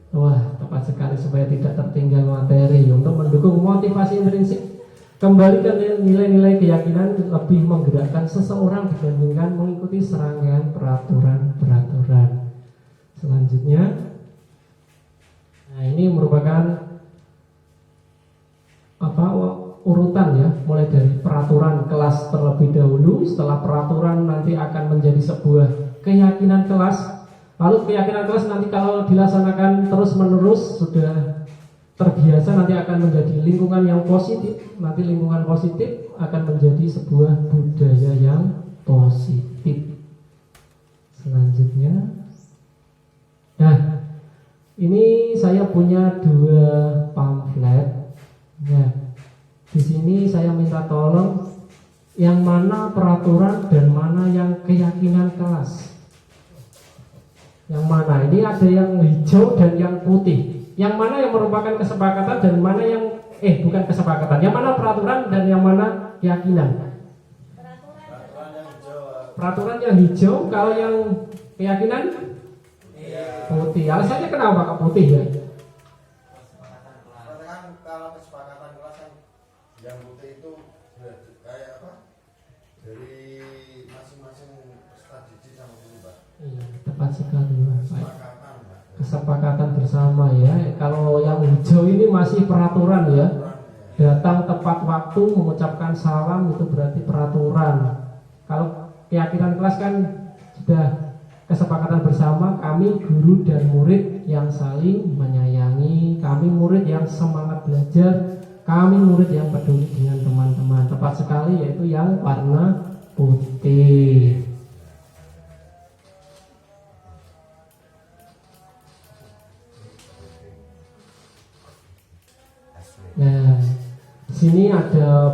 Wah, tepat sekali, supaya tidak tertinggal materi. Untuk mendukung motivasi intrinsik, kembali ke nilai-nilai keyakinan lebih menggerakkan seseorang dibandingkan mengikuti serangkaian peraturan-peraturan. Selanjutnya, nah ini merupakan urutan ya, mulai dari peraturan kelas terlebih dahulu. Setelah peraturan nanti akan menjadi sebuah keyakinan kelas. Lalu keyakinan kelas nanti kalau dilaksanakan terus menerus sudah terbiasa nanti akan menjadi lingkungan yang positif. Nanti lingkungan positif akan menjadi sebuah budaya yang positif. Selanjutnya, nah ini saya punya 2 pamflet. Ya, di sini saya minta tolong yang mana peraturan dan mana yang keyakinan kelas. Yang mana? Ini ada yang hijau dan yang putih. Yang mana yang merupakan kesepakatan dan mana yang bukan kesepakatan. Yang mana peraturan dan yang mana keyakinan? Peraturan yang hijau. Kalau yang keyakinan putih. Alasannya kenapa kok putih ya? Kalau kesepakatan kelas kan yang putih itu kayak apa? Dari masing-masing strategi sama guru, Pak. Iya, tepat sekali Pak. Kesepakatan, Pak. Kesepakatan bersama ya. Kalau yang hijau ini masih peraturan ya. Datang tepat waktu, mengucapkan salam, itu berarti peraturan. Kalau keyakinan kelas kan sudah kesepakatan bersama, kami guru dan murid yang saling menyayangi, kami murid yang semangat belajar, kami murid yang peduli dengan teman-teman. Tepat sekali, yaitu yang warna putih. Nah, di sini ada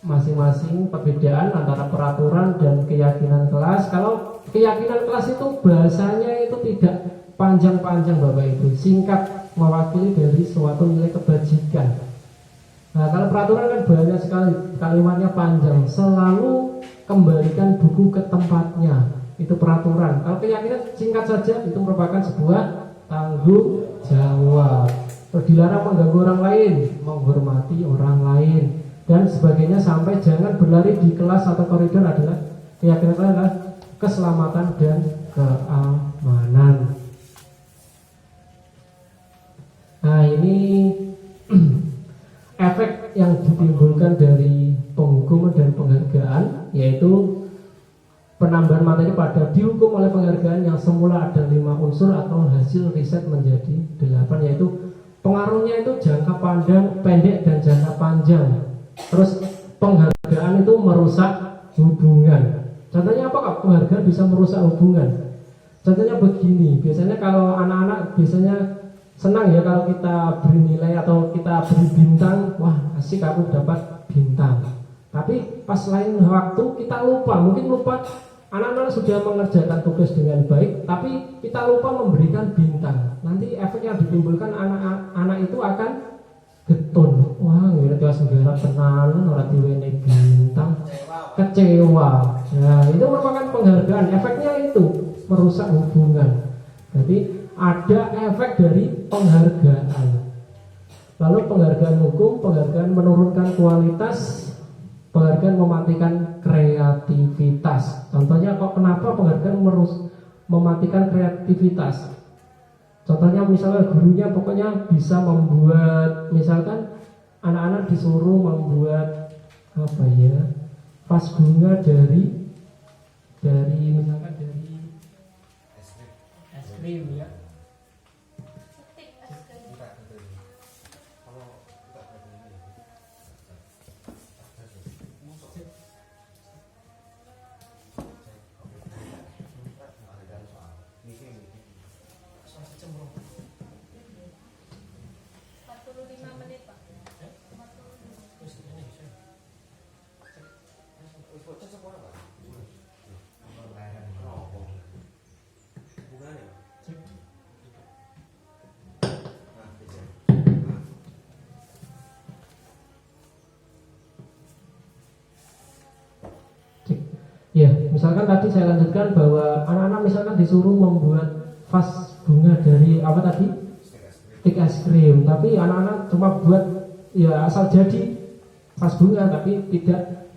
masing-masing perbedaan antara peraturan dan keyakinan kelas. Kalau keyakinan kelas itu bahasanya itu tidak panjang-panjang Bapak Ibu, singkat, mewakili dari suatu nilai kebajikan. Nah, kalau peraturan kan banyak sekali, kalimatnya panjang, selalu kembalikan buku ke tempatnya, itu peraturan. Kalau keyakinan singkat saja, itu merupakan sebuah tanggung jawab. Terus dilarang mengganggu orang lain, menghormati orang lain, dan sebagainya, sampai jangan berlari di kelas atau koridor adalah keyakinan adalah keselamatan dan keamanan. Nah, ini efek yang ditimbulkan dari penghukuman dan penghargaan, yaitu penambahan materi pada dihukum oleh penghargaan yang semula ada 5 unsur atau hasil riset menjadi 8, yaitu pengaruhnya itu jangka pendek dan jangka panjang. Terus penghargaan itu merusak hubungan. Contohnya apa kak? Penghargaan bisa merusak hubungan. Contohnya begini, biasanya kalau anak-anak biasanya senang ya kalau kita beri nilai atau kita beri bintang, wah asik aku dapat bintang. Tapi pas lain waktu kita lupa, mungkin lupa, anak-anak sudah mengerjakan tugas dengan baik, tapi kita lupa memberikan bintang. Nanti efek yang ditimbulkan anak-anak itu akan getun. Wah, ngerti wis nggarap tenanan ora diwenehi bintang. Kecewa. Nah, itu merupakan penghargaan. Efeknya itu merusak hubungan. Jadi ada efek dari penghargaan. Lalu penghargaan hukum, penghargaan menurunkan kualitas, penghargaan mematikan kreativitas. Contohnya kok kenapa penghargaan mematikan kreativitas? Contohnya misalnya gurunya pokoknya bisa membuat, misalkan anak-anak disuruh membuat apa ya, vas bunga dari misalkan dari es krim ya. Ya, misalkan tadi saya lanjutkan bahwa anak-anak misalkan disuruh membuat vas bunga dari apa tadi? Stik es krim, tapi anak-anak cuma buat ya asal jadi vas bunga, tapi tidak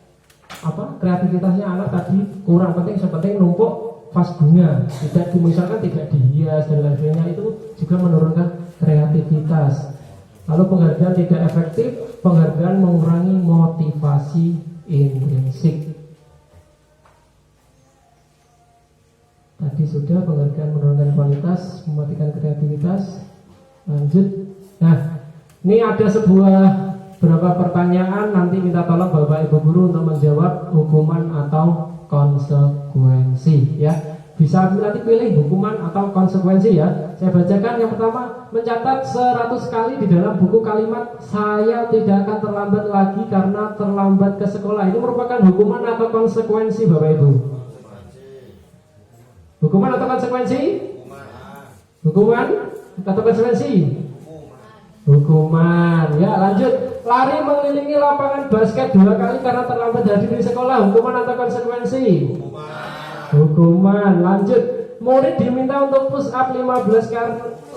kreativitasnya anak tadi kurang penting, sepenting numpuk vas bunga, tidak misalkan tidak dihias dan lain sebagainya, itu juga menurunkan kreativitas. Lalu penghargaan tidak efektif, penghargaan mengurangi motivasi intrinsik. Tadi sudah penghargaan menurunkan kualitas, mematikan kreativitas. Lanjut. Nah, ini ada beberapa pertanyaan, nanti minta tolong Bapak Ibu guru untuk menjawab hukuman atau konsekuensi ya. Bisa nanti pilih hukuman atau konsekuensi ya. Saya bacakan yang pertama, mencatat 100 kali di dalam buku kalimat saya tidak akan terlambat lagi karena terlambat ke sekolah. Ini merupakan hukuman atau konsekuensi Bapak Ibu? Hukuman atau konsekuensi? Hukuman atau konsekuensi? Hukuman. Ya, lanjut. Lari mengelilingi lapangan basket 2 kali karena terlambat hadir di sekolah. Hukuman atau konsekuensi? Hukuman. Lanjut. Murid diminta untuk push up 15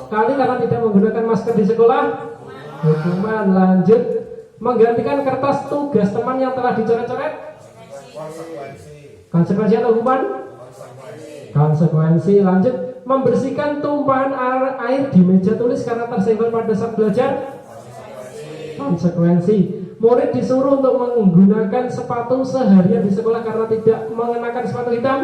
kali karena tidak menggunakan masker di sekolah. Hukuman. Lanjut. Menggantikan kertas tugas teman yang telah dicoret-coret. Konsekuensi atau hukuman? Konsekuensi. Lanjut. Membersihkan tumpahan air di meja tulis karena tersenggol pada saat belajar. Konsekuensi. Murid disuruh untuk menggunakan sepatu seharian di sekolah karena tidak mengenakan sepatu hitam.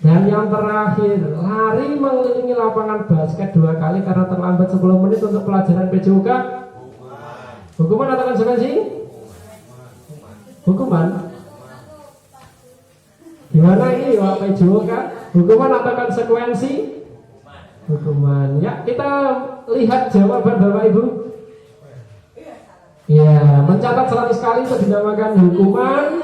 Dan yang terakhir, lari mengelilingi lapangan basket 2 kali karena terlambat 10 menit untuk pelajaran PJOK. Hukuman atau konsekuensi? Hukuman. Gimana ini Pak PJOK? Hukuman atau konsekuensi? Hukuman. Ya, kita lihat jawaban Bapak Ibu. Ya, mencatat 100 kali itu dinamakan hukuman.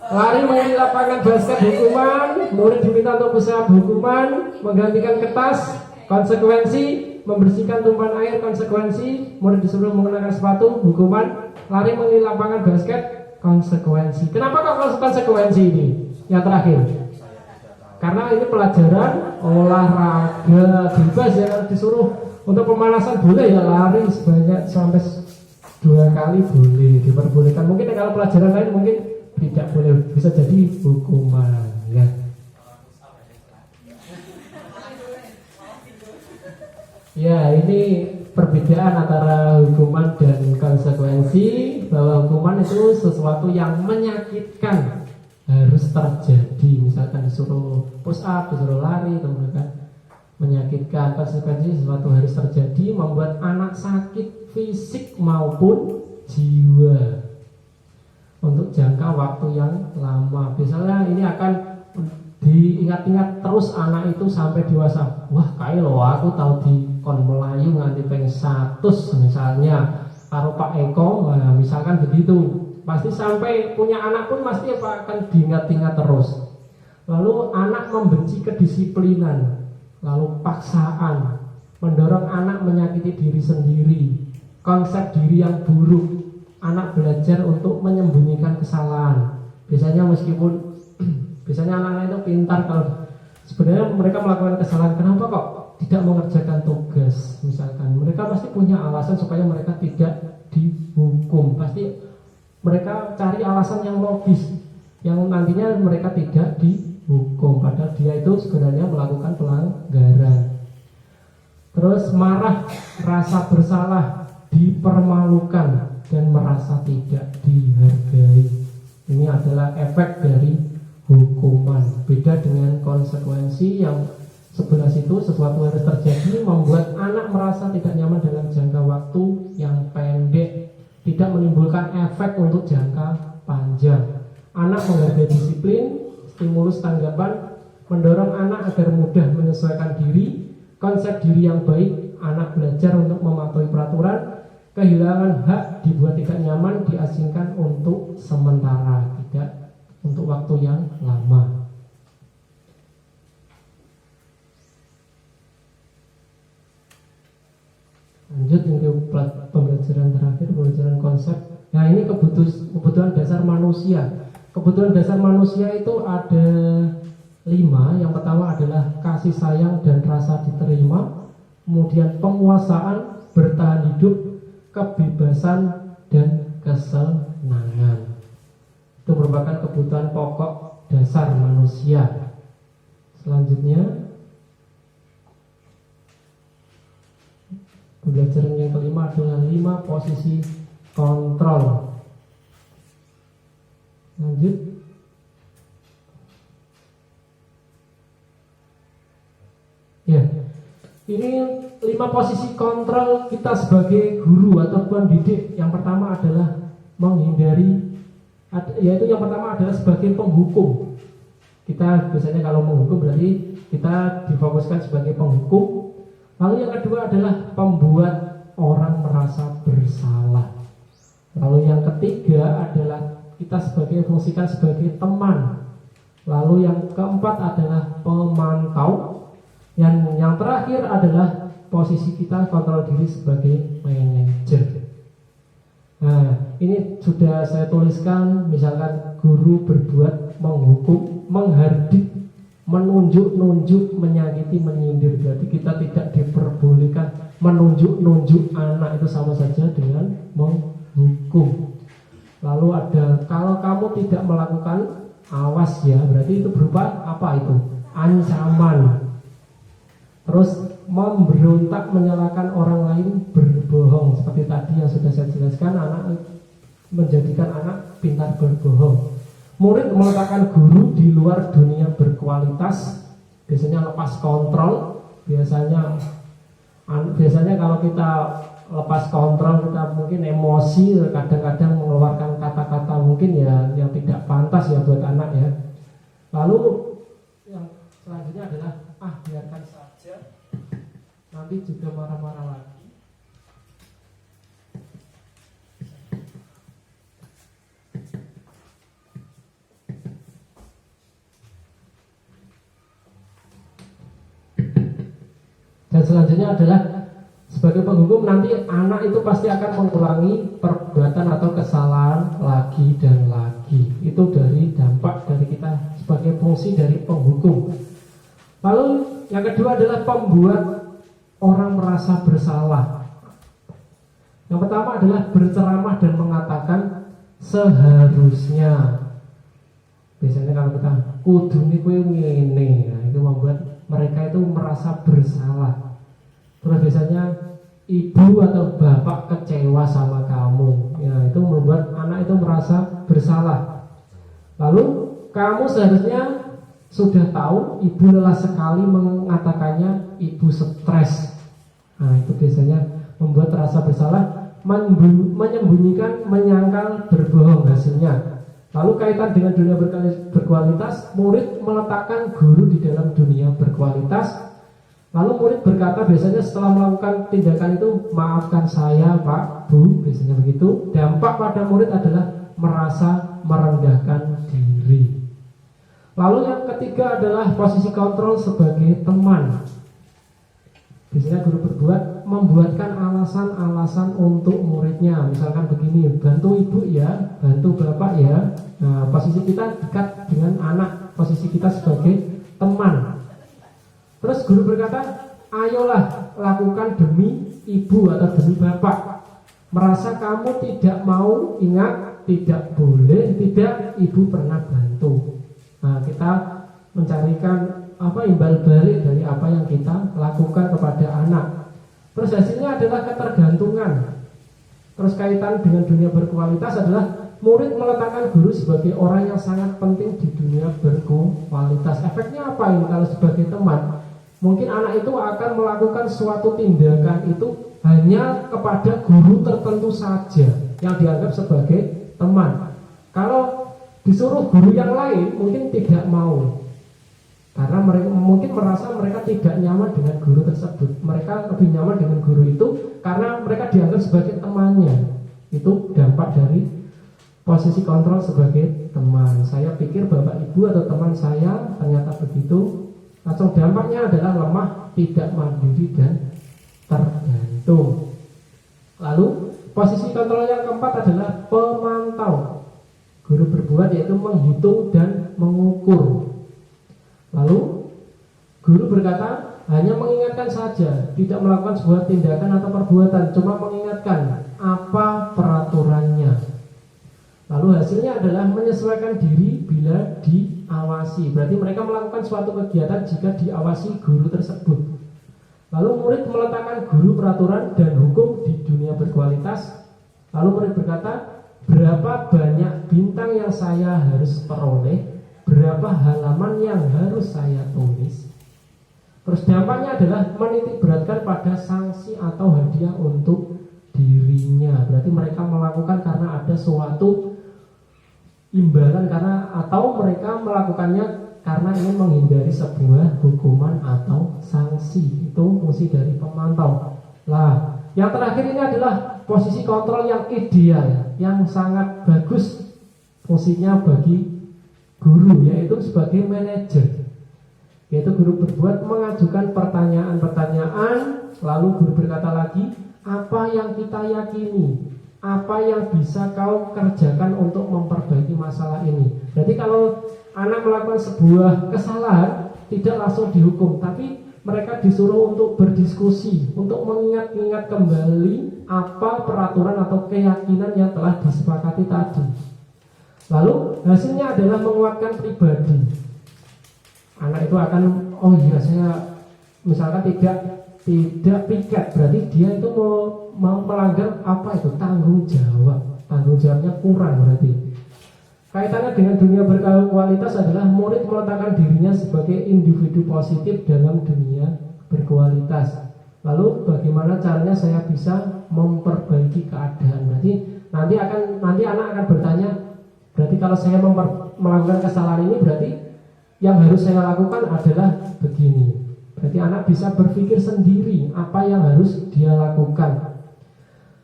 Lari mengelilingi lapangan basket hukuman. Murid diminta untuk push up hukuman. Menggantikan kertas konsekuensi. Membersihkan tumpahan air konsekuensi. Murid disuruh menggunakan sepatu hukuman. Lari mengelilingi lapangan basket konsekuensi. Kenapa kok konsekuensi ini? Yang terakhir, karena ini pelajaran olahraga bebas ya, disuruh untuk pemanasan boleh ya, lari sebanyak sampai 2 kali boleh, diperbolehkan. Mungkin kalau pelajaran lain mungkin tidak boleh, bisa jadi hukuman ya. Ya, ini perbedaan antara hukuman dan konsekuensi, bahwa hukuman itu sesuatu yang menyakitkan, harus terjadi, misalkan disuruh push up, disuruh lari, kemudian menyakitkan. Konsekuensi sesuatu harus terjadi, membuat anak sakit fisik maupun jiwa untuk jangka waktu yang lama. Biasanya ini akan diingat-ingat terus anak itu sampai dewasa. Wah, kayak lo aku tahu di kon Melayu nganti peng 100 misalnya karo Pak Eko, nah, misalkan begitu. Pasti sampai punya anak pun pasti akan diingat-ingat terus. Lalu anak membenci kedisiplinan, lalu paksaan, mendorong anak menyakiti diri sendiri, konsep diri yang buruk. Anak belajar untuk menyembunyikan kesalahan. Biasanya meskipun biasanya anak-anak itu pintar, kalau sebenarnya mereka melakukan kesalahan, kenapa kok tidak mengerjakan tugas misalkan, mereka pasti punya alasan supaya mereka tidak dihukum. Pasti mereka cari alasan yang logis, yang nantinya mereka tidak dihukum, padahal dia itu sebenarnya melakukan pelanggaran. Terus marah, rasa bersalah, dipermalukan, dan merasa tidak dihargai. Ini adalah efek dari hukuman. Beda dengan konsekuensi yang sebelah situ, sesuatu harus terjadi, membuat anak merasa tidak nyaman dalam jangka waktu yang pendek, tidak menimbulkan efek untuk jangka panjang. Anak menghargai disiplin, stimulus tanggapan, mendorong anak agar mudah menyesuaikan diri, konsep diri yang baik, anak belajar untuk mematuhi peraturan, kehilangan hak, dibuat tidak nyaman, diasingkan untuk sementara, tidak untuk waktu yang lama. Lanjut ke pembelajaran terakhir, pembelajaran konsep. Nah, ini kebutuhan dasar manusia. Kebutuhan dasar manusia itu ada 5. Yang pertama adalah kasih sayang dan rasa diterima, kemudian penguasaan, bertahan hidup, kebebasan, dan kesenangan. Itu merupakan kebutuhan pokok dasar manusia. Selanjutnya, pembelajaran yang kelima adalah 5 posisi kontrol. Lanjut. Ya, ini 5 posisi kontrol kita sebagai guru atau pendidik. Yang pertama adalah menghindari, yaitu yang pertama adalah sebagai penghukum. Kita biasanya kalau menghukum berarti kita difokuskan sebagai penghukum. Lalu yang kedua adalah pembuat orang merasa bersalah. Lalu yang ketiga adalah kita fungsikan sebagai teman. Lalu yang keempat adalah pemantau. Yang terakhir adalah posisi kita kontrol diri sebagai manajer. Nah, ini sudah saya tuliskan, misalkan guru berbuat menghukum, menghardik, menunjuk-nunjuk, menyakiti, menyindir. Berarti kita tidak diperbolehkan menunjuk-nunjuk anak, itu sama saja dengan menghukum. Lalu ada, kalau kamu tidak melakukan, awas ya, berarti itu berupa apa itu? Ancaman. Terus memberontak, menyalahkan orang lain, berbohong. Seperti tadi yang sudah saya jelaskan, menjadikan anak pintar berbohong. Murid meletakkan guru di luar dunia berkualitas, biasanya lepas kontrol. Biasanya kalau kita lepas kontrol, kita mungkin emosi, kadang-kadang mengeluarkan kata-kata mungkin ya yang tidak pantas ya buat anak ya. Lalu yang selanjutnya adalah biarkan saja, nanti juga marah-marah lagi. Dan selanjutnya adalah sebagai penghukum, nanti anak itu pasti akan mengulangi perbuatan atau kesalahan lagi dan lagi. Itu dari dampak dari kita sebagai fungsi dari penghukum. Lalu yang kedua adalah pembuat orang merasa bersalah. Yang pertama adalah berceramah dan mengatakan seharusnya. Biasanya kalau kita kudu niku ngene, nah itu membuat mereka itu merasa bersalah. Terus biasanya ibu atau bapak kecewa sama kamu, ya itu membuat anak itu merasa bersalah. Lalu kamu seharusnya sudah tahu ibu lelah sekali, mengatakannya ibu stres. Nah itu biasanya membuat rasa bersalah, menyembunyikan, menyangkal, berbohong hasilnya. Lalu kaitan dengan dunia berkualitas, murid meletakkan guru di dalam dunia berkualitas. Lalu murid berkata biasanya setelah melakukan tindakan itu, maafkan saya Pak, Bu, biasanya begitu. Dampak pada murid adalah merasa merendahkan diri. Lalu yang ketiga adalah posisi kontrol sebagai teman. Biasanya guru membuatkan alasan-alasan untuk muridnya. Misalkan begini, bantu ibu ya, bantu bapak ya. Nah, posisi kita dekat dengan anak, posisi kita sebagai teman. Terus guru berkata, ayolah lakukan demi ibu atau demi bapak. Merasa kamu tidak mau, ingat, tidak boleh, tidak, ibu pernah bantu. Nah, kita mencarikan imbal balik dari apa yang kita lakukan kepada anak. Terus hasilnya adalah ketergantungan. Terus kaitan dengan dunia berkualitas adalah murid meletakkan guru sebagai orang yang sangat penting di dunia berkualitas. Efeknya apa ini kalau sebagai teman? Mungkin anak itu akan melakukan suatu tindakan itu hanya kepada guru tertentu saja yang dianggap sebagai teman. Kalau disuruh guru yang lain mungkin tidak mau, karena mereka mungkin merasa mereka tidak nyaman dengan guru tersebut. Mereka lebih nyaman dengan guru itu karena mereka dianggap sebagai temannya. Itu dampak dari posisi kontrol sebagai teman. Saya pikir bapak ibu atau teman saya ternyata begitu. Langsung dampaknya adalah lemah, tidak mandiri dan tergantung. Lalu posisi kontrol yang keempat adalah pemantau. Guru berbuat yaitu menghitung dan mengukur. Lalu guru berkata hanya mengingatkan saja, tidak melakukan sebuah tindakan atau perbuatan, cuma mengingatkan apa peraturannya. Lalu hasilnya adalah menyesuaikan diri bila diawasi. Berarti mereka melakukan suatu kegiatan jika diawasi guru tersebut. Lalu murid meletakkan guru peraturan dan hukum di dunia berkualitas. Lalu murid berkata, berapa banyak bintang yang saya harus peroleh, berapa halaman yang harus saya tulis. Terus dampaknya adalah menitik beratkan pada sanksi atau hadiah untuk dirinya. Berarti mereka melakukan karena ada suatu imbalan atau mereka melakukannya karena ingin menghindari sebuah hukuman atau sanksi. Itu fungsi dari pemantau. Lah, yang terakhir ini adalah posisi kontrol yang ideal, yang sangat bagus fungsinya bagi guru, yaitu sebagai manajer. Yaitu guru berbuat mengajukan pertanyaan-pertanyaan, lalu guru berkata lagi, apa yang kita yakini, apa yang bisa kau kerjakan untuk memperbaiki masalah ini. Jadi kalau anak melakukan sebuah kesalahan, tidak langsung dihukum, tapi mereka disuruh untuk berdiskusi, untuk mengingat-ingat kembali apa peraturan atau keyakinan yang telah disepakati tadi. Lalu hasilnya adalah menguatkan pribadi. Anak itu akan, oh iya saya misalkan tidak piket, berarti dia itu mau melanggar apa itu, tanggung jawabnya kurang berarti. Kaitannya dengan dunia berkualitas adalah murid meletakkan dirinya sebagai individu positif dalam dunia berkualitas. Lalu bagaimana caranya saya bisa memperbaiki keadaan? Berarti nanti anak akan bertanya, berarti kalau saya melakukan kesalahan ini berarti yang harus saya lakukan adalah begini. Berarti anak bisa berpikir sendiri apa yang harus dia lakukan.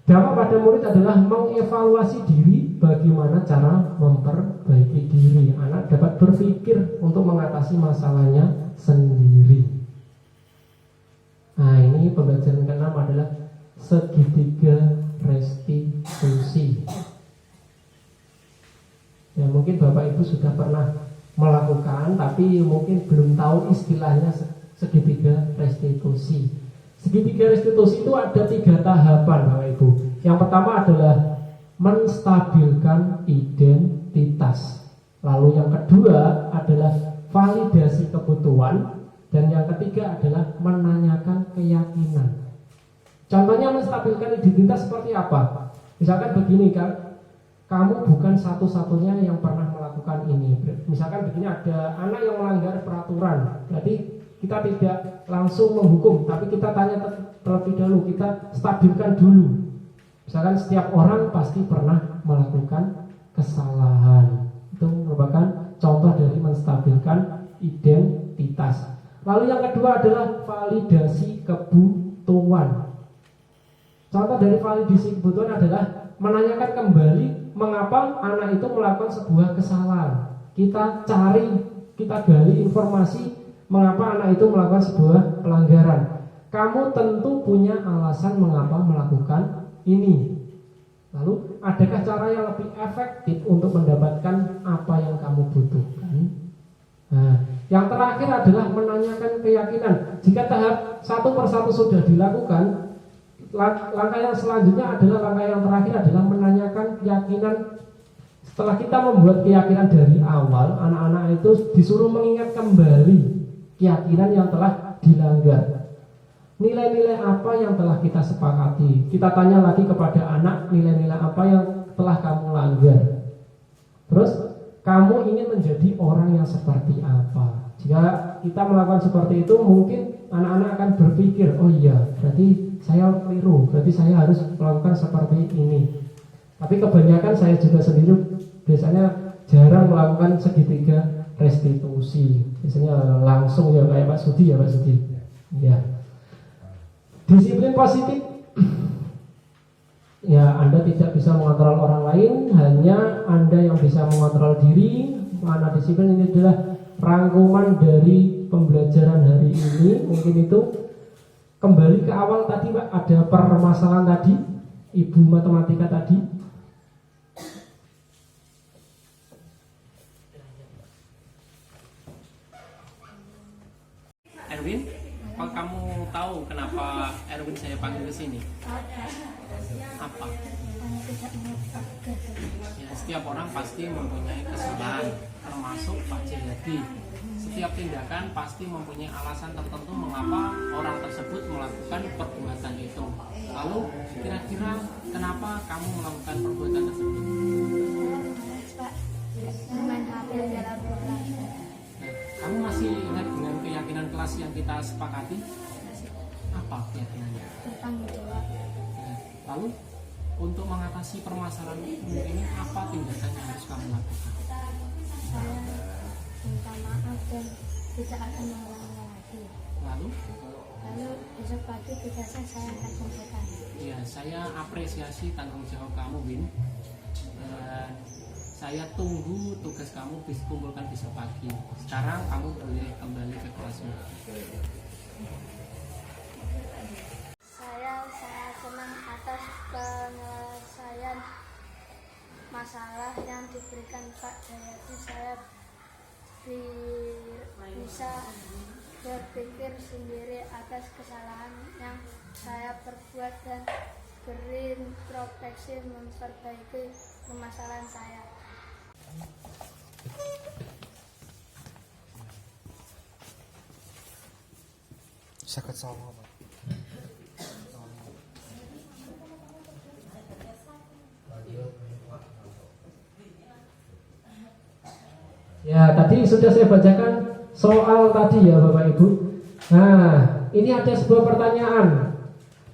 Dampak pada murid adalah mengevaluasi diri, bagaimana cara memperbaiki diri. Anak dapat berpikir untuk mengatasi masalahnya sendiri. Nah, ini pembelajaran ke-6 adalah segitiga restitusi. Ya, mungkin Bapak Ibu sudah pernah melakukan, tapi mungkin belum tahu istilahnya segitiga restitusi. Segitiga restitusi itu ada 3 tahapan, Bapak Ibu. Yang pertama adalah menstabilkan identitas. Lalu yang kedua adalah validasi kebutuhan, dan yang ketiga adalah menanyakan keyakinan. Contohnya menstabilkan identitas seperti apa? Misalkan begini kan, kamu bukan satu-satunya yang pernah melakukan ini. Misalkan begini, ada anak yang melanggar peraturan, berarti kita tidak langsung menghukum, tapi kita tanya terlebih dahulu, kita stabilkan dulu. Misalkan setiap orang pasti pernah melakukan kesalahan. Itu merupakan contoh dari menstabilkan identitas. Lalu yang kedua adalah validasi kebutuhan. Contoh dari validasi kebutuhan adalah menanyakan kembali mengapa anak itu melakukan sebuah kesalahan. Kita gali informasi mengapa anak itu melakukan sebuah pelanggaran. Kamu tentu punya alasan mengapa melakukan ini. Lalu, adakah cara yang lebih efektif untuk mendapatkan apa yang kamu butuhkan? Nah, yang terakhir adalah menanyakan keyakinan. Jika tahap satu persatu sudah dilakukan, langkah yang selanjutnya adalah langkah yang terakhir adalah menanyakan keyakinan. Setelah kita membuat keyakinan dari awal, anak-anak itu disuruh mengingat kembali keyakinan yang telah dilanggar. Nilai-nilai apa yang telah kita sepakati? Kita tanya lagi kepada anak, nilai-nilai apa yang telah kamu langgar? Terus, kamu ingin menjadi orang yang seperti apa? Jika kita melakukan seperti itu, mungkin anak-anak akan berpikir, oh iya, berarti saya keliru, berarti saya harus melakukan seperti ini. Tapi kebanyakan saya juga sendiri biasanya jarang melakukan segitiga restitusi. Biasanya langsung ya kayak Pak Sudi ya Pak Sudi. Ya. Disiplin positif. Ya, Anda tidak bisa mengontrol orang lain, hanya Anda yang bisa mengontrol diri. Makna disiplin ini adalah rangkuman dari pembelajaran hari ini. Mungkin itu kembali ke awal tadi Pak, ada permasalahan tadi, ibu matematika tadi. Erwin, apa kamu tahu kenapa Erwin saya panggil ke sini? Apa? Ya, setiap orang pasti mempunyai kesalahan, termasuk Pak Jayadi. Setiap tindakan pasti mempunyai alasan tertentu mengapa orang tersebut melakukan perbuatan itu. Lalu, kira-kira kenapa kamu melakukan perbuatan tersebut? Main HP dalam kelas. Nah, kamu masih ingat dengan keyakinan kelas yang kita sepakati? Apa keyakinannya? Bertanggung jawab. Nah, lalu, untuk mengatasi permasalahan ini, apa tindakan yang harus kamu lakukan? Saya minta maaf dan tidak akan mengulangi lagi. Lalu, Besok pagi tugasnya saya akan selesaikan. ya saya apresiasi tanggung jawab kamu, Win. Dan saya tunggu tugas kamu dikumpulkan besok pagi. Sekarang kamu boleh kembali ke kelasmu. Saya senang atas penyelesaian masalah yang diberikan Pak Jayadi. Saya bisa berpikir sendiri atas kesalahan yang saya perbuat dan berintrospeksi memperbaiki permasalahan saya. Sakit sama Pak. Ya, tadi sudah saya bacakan soal tadi ya Bapak Ibu. Nah, ini ada sebuah pertanyaan.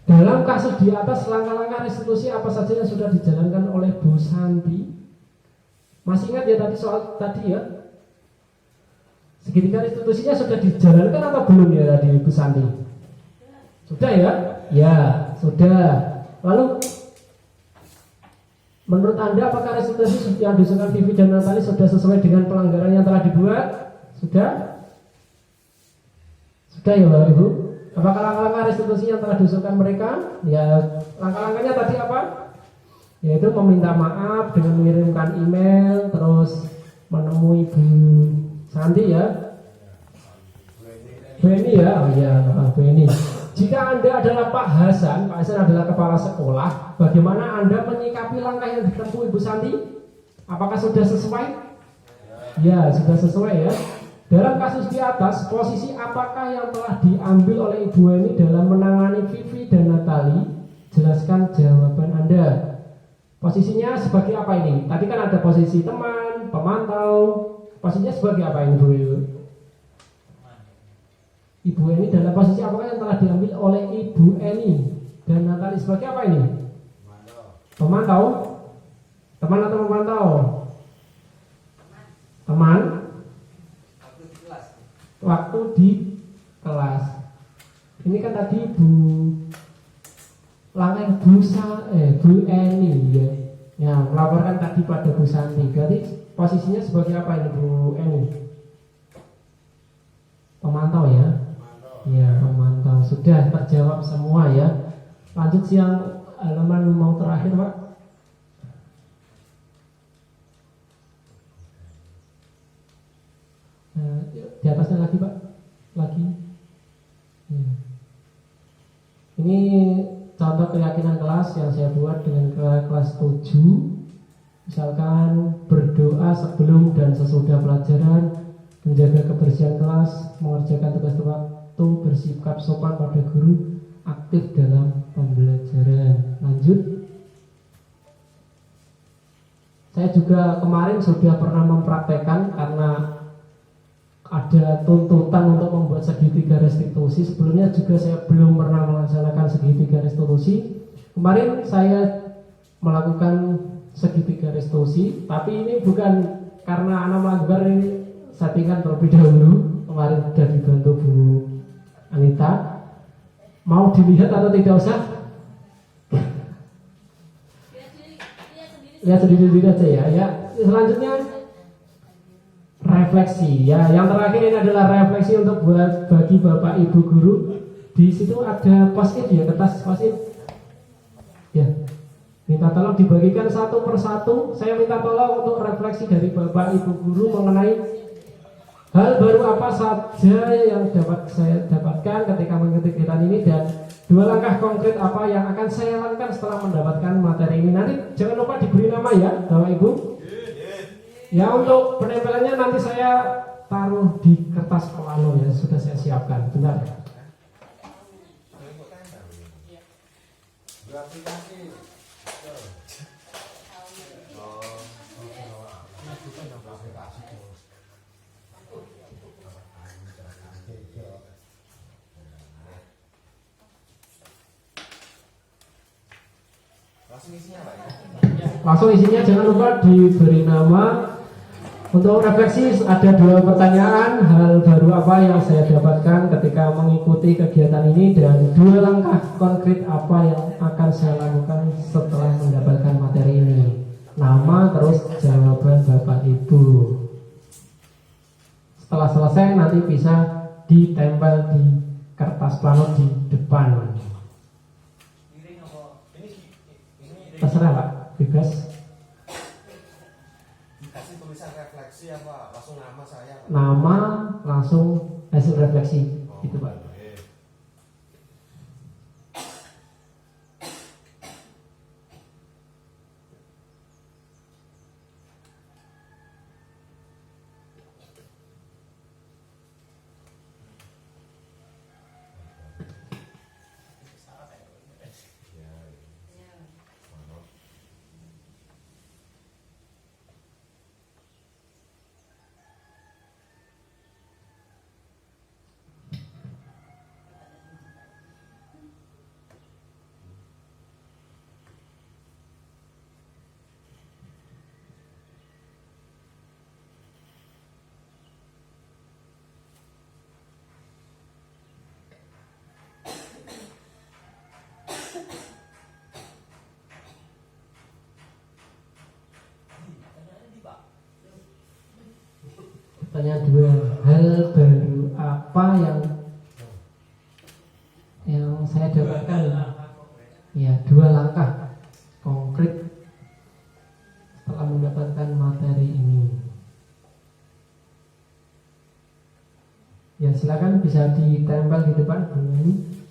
Dalam kasus di atas, langkah-langkah restitusi apa saja yang sudah dijalankan oleh Bu Santi? Masih ingat ya tadi soal tadi ya? Segitiga restitusinya sudah dijalankan atau belum ya tadi Bu Santi? Sudah ya? Ya, sudah. Lalu menurut Anda apakah restitusi yang diusulkan Vivi dan Natali sudah sesuai dengan pelanggaran yang telah dibuat? Sudah? Sudah ya Bapak Ibu? Apakah langkah-langkah restitusi yang telah diusulkan mereka? Ya, langkah-langkahnya tadi apa? Yaitu meminta maaf dengan mengirimkan email, terus menemui Bu Santi ya. Bu Eni ya, oh iya Bu Eni. Jika Anda adalah Pak Hasan adalah kepala sekolah, bagaimana Anda menyikapi langkah yang ditempuh Ibu Santi? Apakah sudah sesuai? Ya, sudah sesuai ya. Dalam kasus di atas, posisi apakah yang telah diambil oleh Ibu Eni dalam menangani Vivi dan Natali? Jelaskan jawaban Anda. Posisinya sebagai apa ini? Tadi kan ada posisi teman, pemantau. Posisinya sebagai apa ini Bu? Ibu Eni dalam posisi apakah yang telah diambil oleh Ibu Eni dan Natali sebagai apa ini? Pemantau. Teman atau pemantau? Teman. Waktu di kelas. Ini kan tadi langkah Bu Eni ya. Ya, melaporkan tadi pada Bu Santi. Berarti posisinya sebagai apa ini Bu Eni? Pemantau ya. Ya, pemantau. Sudah terjawab semua ya. Lanjut siang halaman mau terakhir, Pak. Di atasnya lagi Pak, lagi. Ya. Ini contoh keyakinan kelas yang saya buat dengan kelas 7. Misalkan berdoa sebelum dan sesudah pelajaran, menjaga kebersihan kelas, mengerjakan tugas waktu, bersikap sopan pada guru, aktif dalam pembelajaran. Lanjut. Saya juga kemarin sudah pernah mempraktekkan karena ada tuntutan untuk membuat segitiga restitusi. Sebelumnya juga saya belum pernah melaksanakan segitiga restitusi. Kemarin saya melakukan segitiga restitusi, tapi ini bukan karena anak melanggar, ini settingan terlebih dahulu. Kemarin sudah dibantu Bu Anita. Mau dilihat atau tidak usah? Lihat sendiri-sendiri aja ya. Ya, selanjutnya refleksi ya. Yang terakhir ini adalah refleksi untuk bagi Bapak Ibu guru. Di situ ada post-it ya, kertas post-it. Ya. Minta tolong dibagikan satu persatu. Saya minta tolong untuk refleksi dari Bapak Ibu guru mengenai Hal baru apa saja yang dapat saya dapatkan ketika mengikuti kegiatan ini, dan 2 langkah konkret apa yang akan saya lakukan setelah mendapatkan materi ini. Nanti jangan lupa diberi nama ya Bapak Ibu. Ya, untuk penempelannya nanti saya taruh di kertas plano ya, sudah saya siapkan. Bentar ya. Beraplikasi. Langsung isinya jangan lupa diberi nama. Untuk refleksi ada 2 pertanyaan, hal baru apa yang saya dapatkan ketika mengikuti kegiatan ini, dan 2 langkah konkret apa yang akan saya lakukan setelah mendapatkan materi ini. Nama terus jawaban Bapak Ibu. Setelah selesai nanti bisa ditempel di kertas plano di depan. Terserah Pak, bebas. Dikasih tulisan refleksi apa? Langsung nama saya. Nama langsung hasil refleksi gitu Pak. Pertanyaan 2, hal baru apa yang saya dapatkan? Ya, 2 langkah konkret setelah mendapatkan materi ini. Ya, silakan bisa ditempel di depan Bu Nani.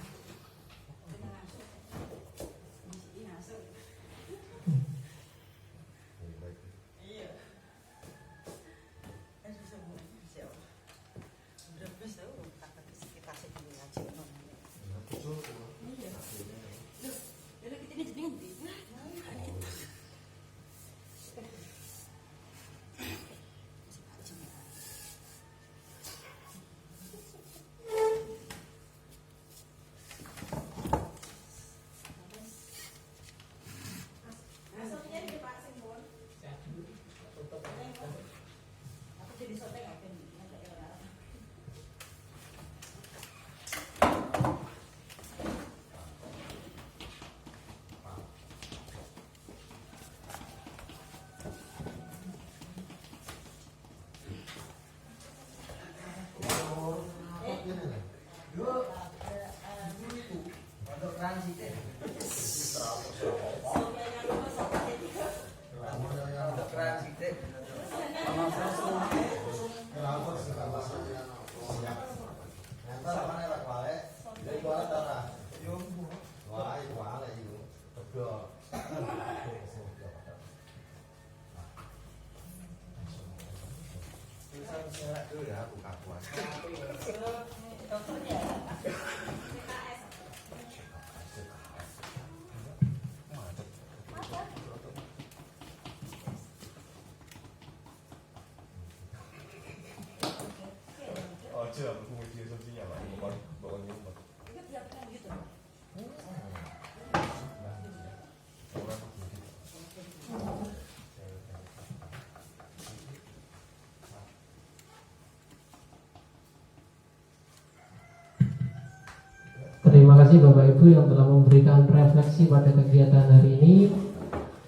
Terima kasih Bapak Ibu yang telah memberikan refleksi pada kegiatan hari ini.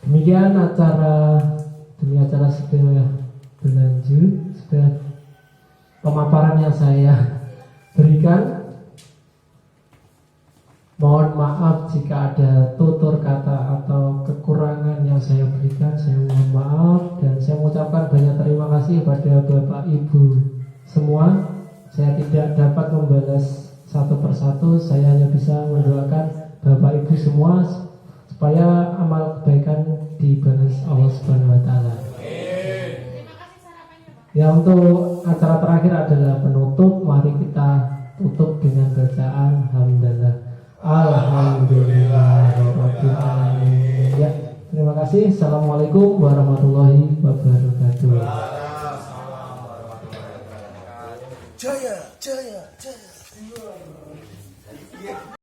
Demikian acara sudah berlanjut, sudah pemaparan yang saya berikan. Mohon maaf jika ada tutur kata atau kekurangan yang saya berikan, saya mohon maaf, dan saya mengucapkan banyak terima kasih pada Bapak Ibu semua. waktu, saya hanya bisa mendoakan Bapak Ibu semua supaya amal kebaikan dibalas Allah Subhanahu wa taala. Ya, untuk acara terakhir adalah penutup. Mari kita tutup dengan bacaan hamdalah. Alhamdulillahirabbil alamin. Ya, terima kasih. Assalamualaikum warahmatullahi wabarakatuh.